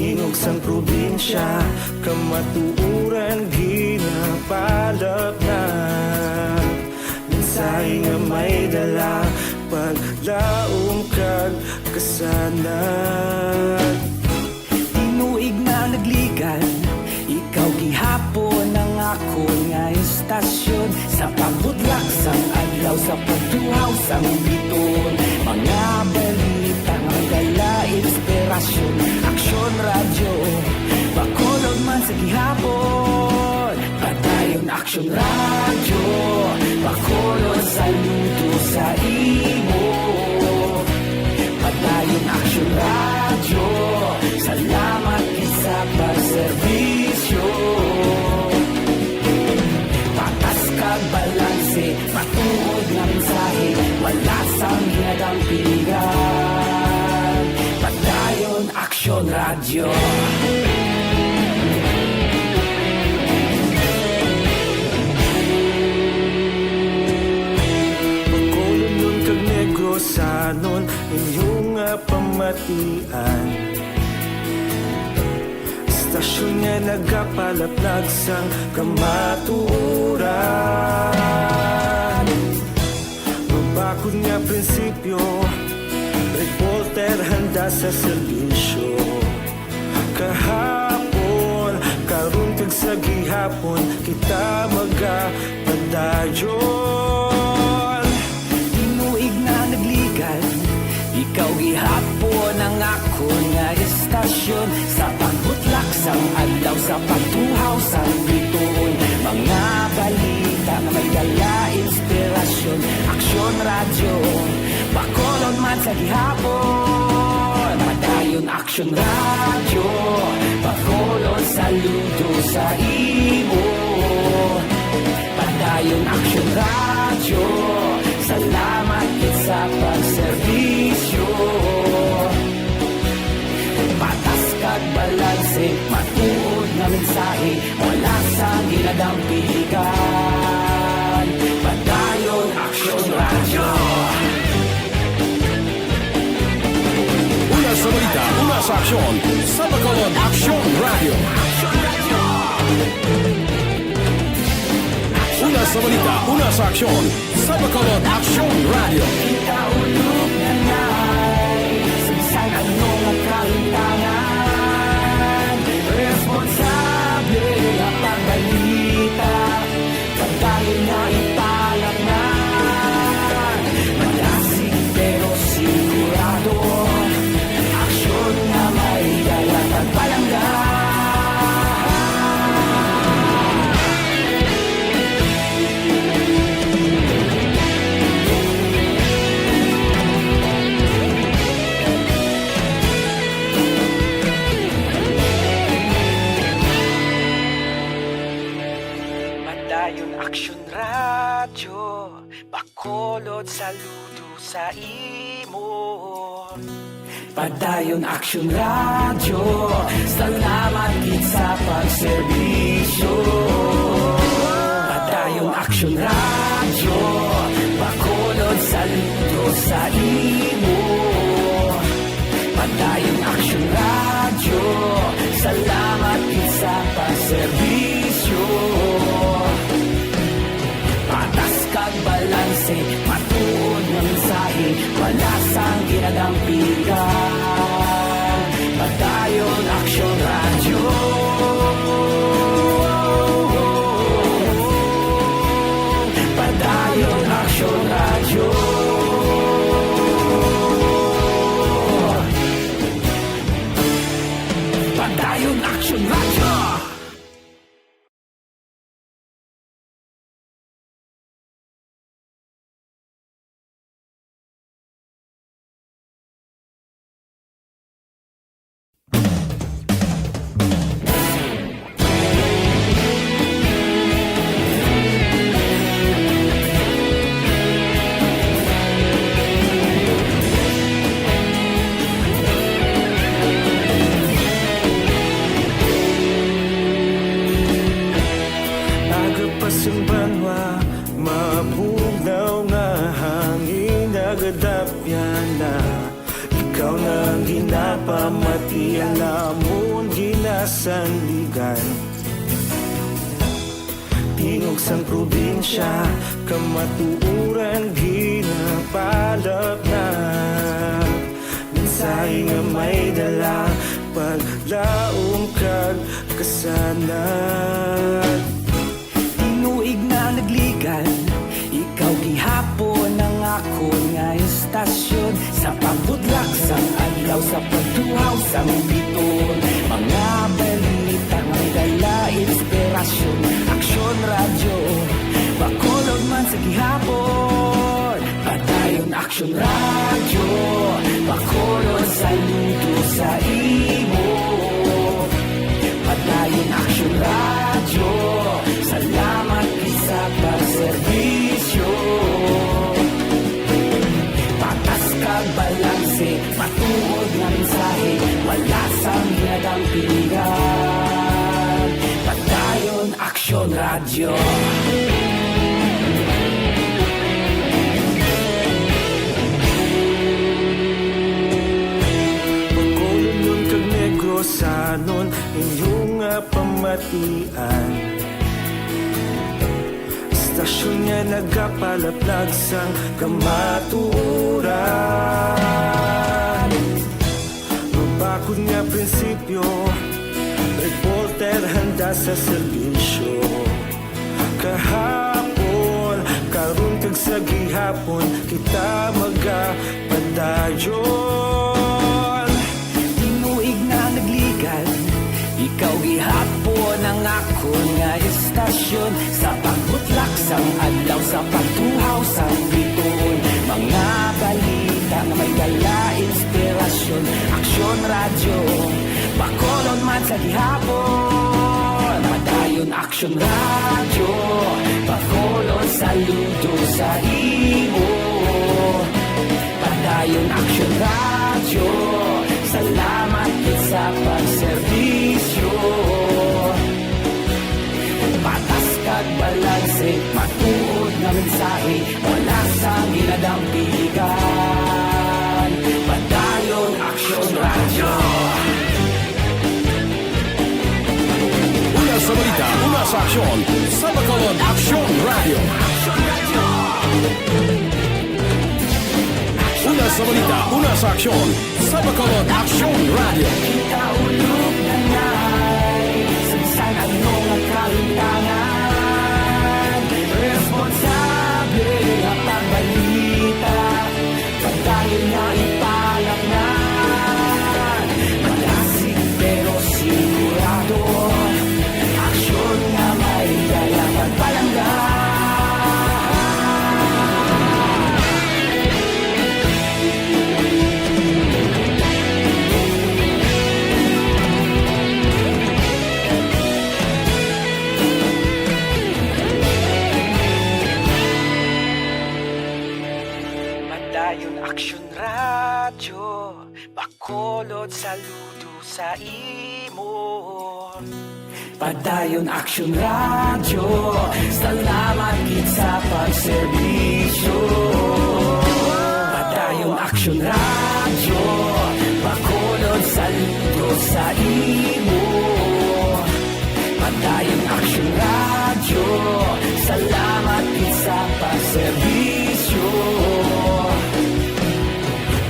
Tingog sang probinsya, kamatuuran ginapalap na. Mensahe nga may dala, paglaong kag kasanan. Tinuig na nagligan, ikaw gihapon ang ako nga istasyon. Sa pagbutlak sang adlaw, sa pagtuhaw sang biton. Mga balita, magala, inspirasyon. Aksyon radyo, Bacolod man sa gihapon. Padayon Aksyon radyo, Bacolod saludo sa imo. Padayon Aksyon radyo, salamat isa pagserbisyo. Patas kag balanse, patuod na mensahe, wala sang hinadampingan. Padayon Aksyon radyo. Bacolod nun kag Negros sanon, inyong pamatian. Istasyon nga nagapalaplag sang kamatuuran. bakod nga prinsipyo, reporter handa sa serbisyo. Kahapon, karon kag sa gihapon, kita magapadayon. Tinuig na nagligan, ikaw gihapon ang ako nga estasyon. Sa pagbutlak sang adlaw, sa pagtuhaw sang bituon, mga balita na may dala inspirasyon. Aksyon radyo, bakolon man sa gihapon. Padayon Aksyon radyo, bakolon saludo sa imo. Padayon Aksyon radyo, salamat kit sa pagserbisyo. Patas kag balanse, matuod na mensahe, wala sa ginadampigan. Padayon Aksyon radyo. Una sa balita, una sa aksyon, sa Bacolod Aksyon Radio. Una sa balita, una sa aksyon, sa Bacolod Aksyon Radio. Ikaulog na na'y sagsang anong nagkalintangan. Responsable na pagbalita, pagdayon na ipalag na. Malasig pero sigurado, aksyon na may dala pagpalanggan. Padayon Aksyon radyo, bakolod saludo sa imo. Padayon Aksyon radyo, salamat kit sa pagserbisyo. Padayon Aksyon radyo, bakolod saludo sa imo. Padayon Aksyon radyo, salamat kit sa pagserbisyo. Patas kag balanse, matuod na mensahe, wala sang ginadampigan. Padayon Aksyon radyo. Padayon Aksyon radyo. Padayon Aksyon radyo. Agapasang banwa, mabugnaw nga hangin, nagadapyan na. Ikaw nang ginapamatian, namon ginasandigan. Tingog sang probinsya, kamatuuran ginapalap na. Mensahe nga may dala, paglaom kag kasanat. Tinuig na nagligan, ikaw gihapon ang ako nga estasyon. Sa pagbutlak sang adlaw, sa pagtuhaw sang biton, mga balita may dala inspirasyon. Aksyon radyo, bakolod man sa gihapon. Padayon Aksyon radyo, bakolod saludo sa imo. Padayon Aksyon radyo, salamat sa pagserbisyo. Patas kag balanse, matuod na mensahe, wala sang ginadampigan. Padayon Aksyon radyo. Bacolod nun kag Negrosanon, inyong pamatian. istasyon niya nagapalaplag sang kamaturan. Mabakod nga prinsipyo, reporter handa sa serbisyo. Kahapon, karon kag sa gihapon, kita magapadayon. Tinuig na nagligan, ikaw gihapon ang ako nga istasyon. Sa pagbutlak sang adlaw, sa pagtuhaw sang biton, mga balita na may dala inspirasyon. Aksyon radyo, Bacolod man sa gihapon. Padayon Aksyon radyo, Bacolod saludo sa imo. Padayon Aksyon radyo, salamat sa pagserbisyo. Patas kag balanse, matuod na mensahe, wala sa ginadampigan. Padayon Aksyon radyo. Una sa balita, una sa aksyon, sa Bacolod Aksyon Radio. Una sa balita, una sa aksyon, sa Bacolod Aksyon Radio. Kita ulog na na'y sansan ano nga kalintangan. Responsable ang pagbalita, pagdayon na ipalaknan. Malasig pero sigurado, aksyon na may dalaman palanggan. Padayon Aksyon radyo, Bacolod saludo sa imo. Padayon Aksyon radyo, salamat gid sa pagserbisyo. Padayon Aksyon radyo, Bacolod saludo sa imo. Padayon Aksyon radyo, salamat gid sa pagserbisyo.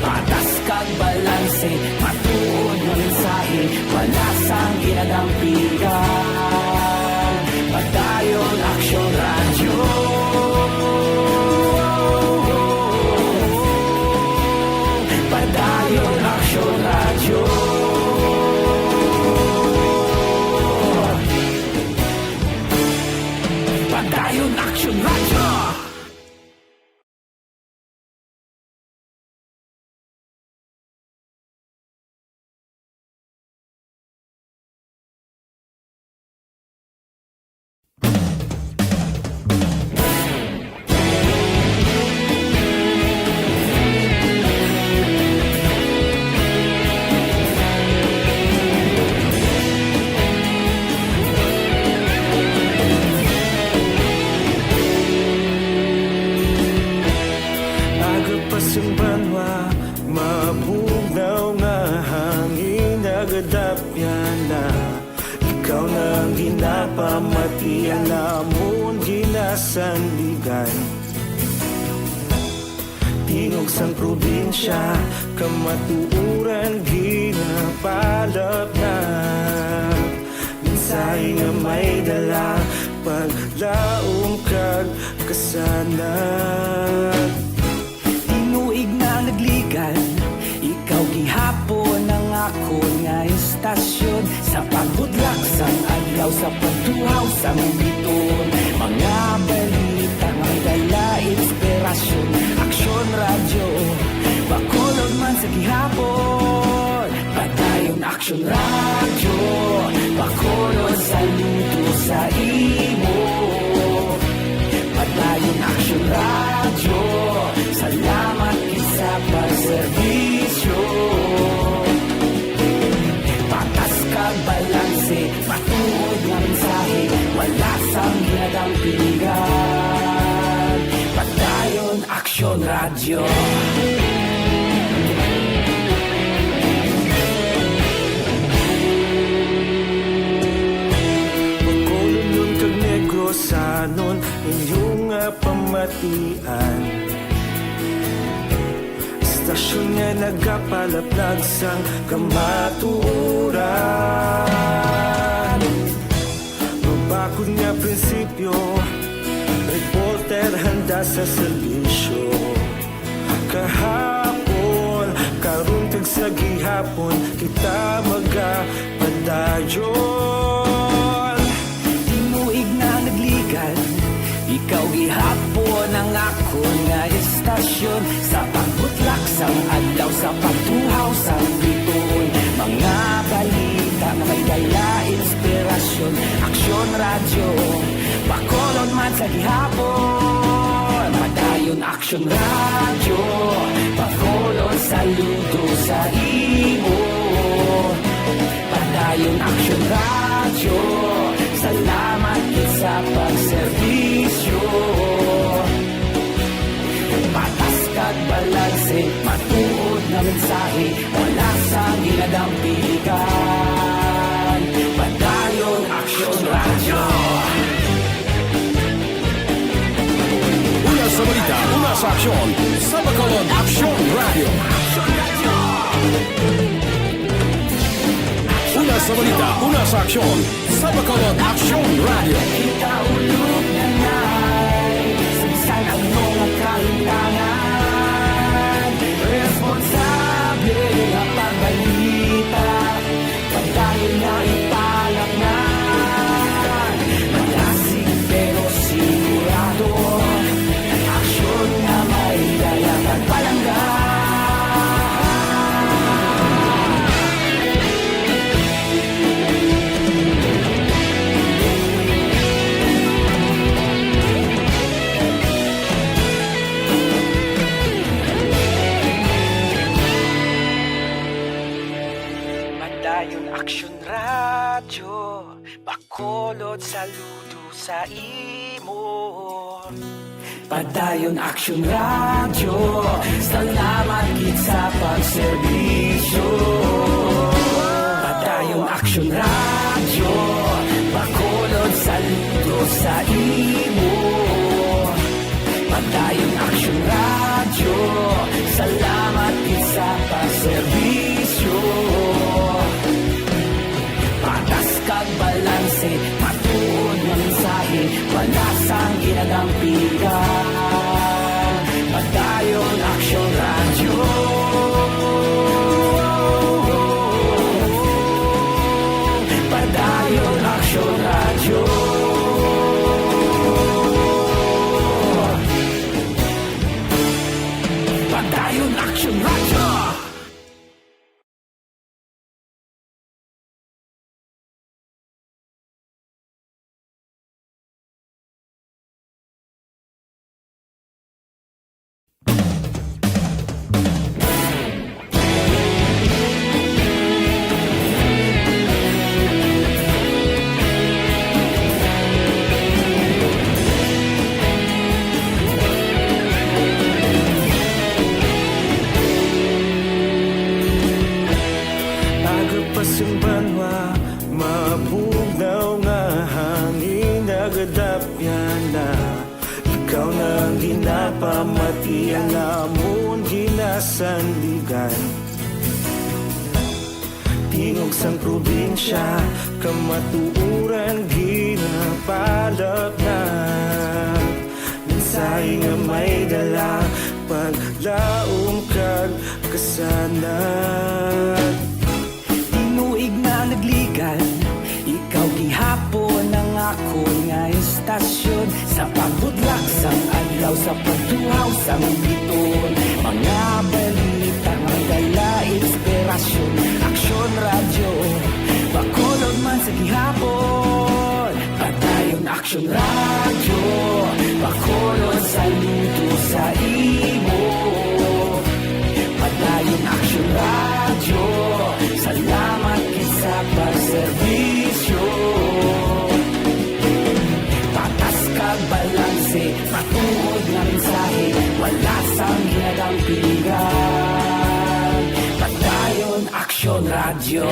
Patas kag balanse, matuod na mensahe, wala sang ginadampigan. Padayon Aksyon radyo. Padayon Aksyon radyo. Padayon Aksyon radyo. Agapasang banwa, mabugnaw nga hangin, nagadapyan na. Ikaw na ang ginapamatian, namon ginasandigan. Tingog sang probinsya, kamatuuran ginapalap na. Minsay nga may dala, paglaom kag kasanag. Tinuig na nagligan, ikaw gihapon ang ako nga istasyon. Sa pagbudlak sang adlaw, sa pagtuhaw sang biton, mga balita may dala inspirasyon. Aksyon radyo, Bacolod man sa gihapon. Padayon Aksyon radyo, Bacolod saludo sa imo. Padayon Aksyon radyo, salamat sa pagserbisyo. Patas kag balanse, matuod nga mensahe, wala sang ginadampigan. Padayon Aksyon radyo. Bacolod nun kag Negros, Sanon, inyong nga pamatian. Istasyon nga nagapalaplag sang kamatuuran. Mabakod nga prinsipyo, reporter handa sa serbisyo. Kahapon, karun kag sa gihapon, kita magapadayon. Tinuig na nagligan, ikaw gihapon ang ako nga istasyon. Sa pagbutlak sang adlaw, sa pagtuhaw sang bituon, mga balita na may dala inspirasyon. Aksyon radyo, bakolon man sa gihapon. Padayon Aksyon radyo, bakolon saludo sa imo. Padayon Aksyon radyo, salamat sa pagserbisyo. Patas kag balanse, matuod na mensahe, wala sang ginadampigan. Padayon Aksyon radyo. Una sa balita, una sa aksyon, sa Bacolod Aksyon Radio. Una sa balita, una sa aksyon, sa Bacolod Aksyon Radio. Kita ulog na ngay, sinsan ang mga kahintangan. Responsable na pagbalita, pagdayon na ipalaknan. Malasig pero sigurado, aksyon na may dalang at palanggan. Madayon Aksyon radyo, bakolod saludo sa imo. Padayon Aksyon radyo, salamat gid sa pagserbisyo. Padayon Aksyon radyo, bakolod saludo sa imo. Padayon Aksyon radyo, salamat gid sa pagserbisyo. Patas kag balanse, matuod nga mensahe, wala sang ginadampigan. Padayon Aksyon radyo. Padayon Aksyon radyo. Padayon Aksyon radyo. Pagpasimbanwa, mabugnaw nga hangin nagadapyan na. Ikaw na ang ginapamatian namon ginasandigan. Tingog sang probinsya, kamatuuran ginapalak na. Mensahe nga may dala, paglaom kag kasanan. Tinuig na nagligan, ikaw gihapon ang ako nga istasyon. Sa pagbudlak sang adlaw, sa pagtuhaw sang biton, mga balita may dala inspirasyon. Aksyon radyo, bakolod man sa gihapon. Padayon Aksyon radyo, bakolod saludo sa imo. Padayon Aksyon radyo, salamat sa pagserbisyo. Patas kag balanse, matuod nga mensahe, wala sang ginadampigan. Padayon Aksyon radyo.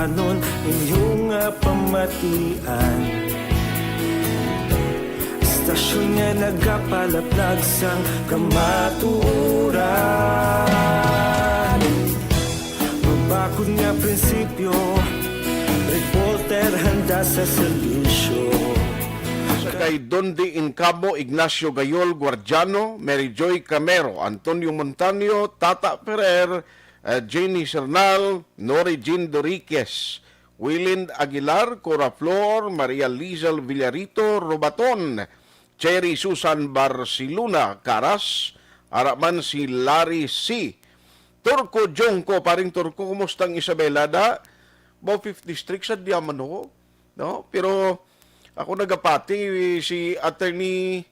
danon inyong pamatian. Istasyon nga nagapalaplag sang kamaturan. Mabakod nga prinsipyo, reporter handa sa serbisyo. Kay Dondi Incabo, Ignacio Gayol Guardiano, Mary Joy Camero, Antonio Montaño, Tata Ferrer, Jenny Sernal, Nori Jean Doriquez, Willind Aguilar, Cora Flor, Maria Lizal Villarito, Robaton, Cherry Susan Barcelona, Caras, Araman si Larry C. Turco Jongko, paring Turco, kumustang Isabela da? Bo 5th District sa Diamano, no? Pero ako nagapati si Attorney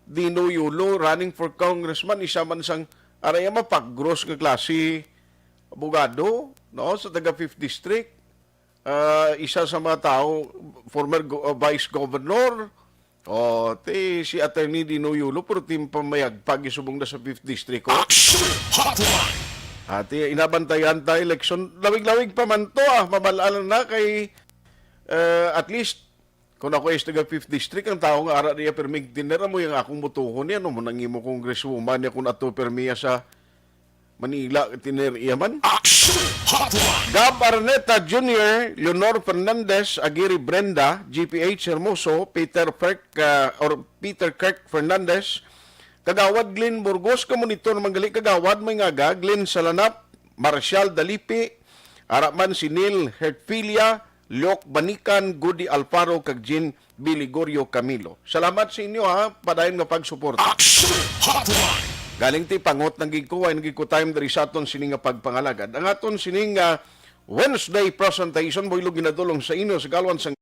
Dino Yulo running for congressman, isa man sang araya mapag-gross nga klase abogado, no, sa taga 5th District. Isa sa mga tao former vice governor si Attorney Dino Yulo pero tim pamayagpag isubong na sa 5th District. Hotline. At inabantayan tayo election, lawig-lawig pa man to, mamalaan na kay at least kung ako is taga 5th District, ang tao nga ara niya permig dinner mo yung akong butuhon niya, no mo nang imo congresswoman niya kung ato permiya sa Manila, tiner iyaman. Gab Arneta Jr., Leonor Fernandez, Aguirre Brenda, GPH Hermoso, Peter Kirk Fernandez, Kagawad Glenn Burgos, Kamonitor Manggali, Kagawad may ngaga, Glenn Salanap, Marcial Dalipi, Araman Sinil, Hertfilia, Liok Banikan, Gudi Alfaro, kag Jean Biligorio Camilo. Salamat sa inyo padayon nga pagsuporta. Galing ti pangot ng gigkuhay, ng time dari sa aton sining nga pagpangalagad. Ang aton sining Wednesday presentation, boylo ginadulong sa inyo sa galwan sang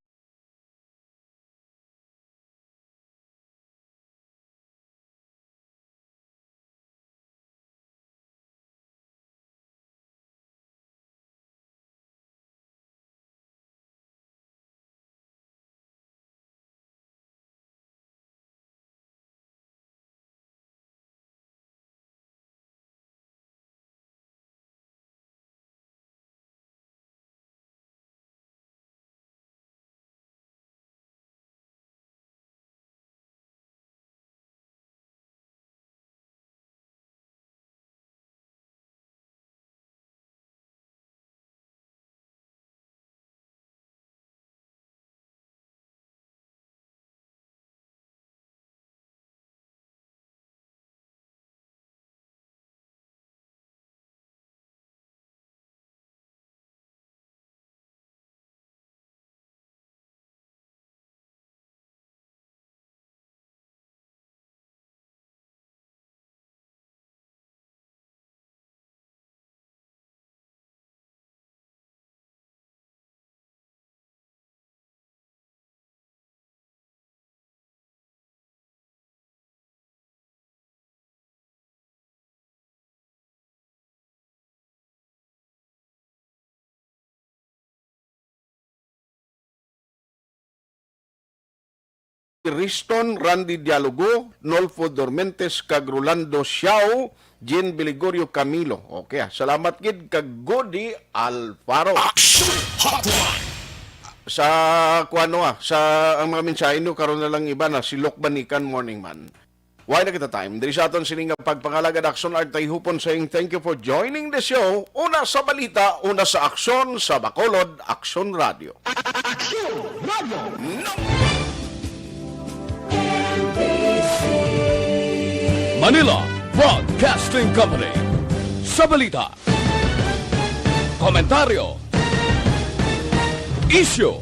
Riston, Randy Dialogo, Nolfo Dormentes, kag Rolando Xiao, Jean Biligorio Camilo. Okay, salamat gid kag Godi Alfaro. Sa kuano sa ang mga mensahe nyo karon na lang iba na si Lok Banikan Morning Man. Why na kita time? Diri sa aton sining pagpangalagad Aksyon Art Tayhopon saying thank you for joining the show. Una sa balita, una sa aksyon, sa Bacolod, Aksyon Radio. Aksyon Radio! Manila Broadcasting Company. Sa balita, komentaryo, issue,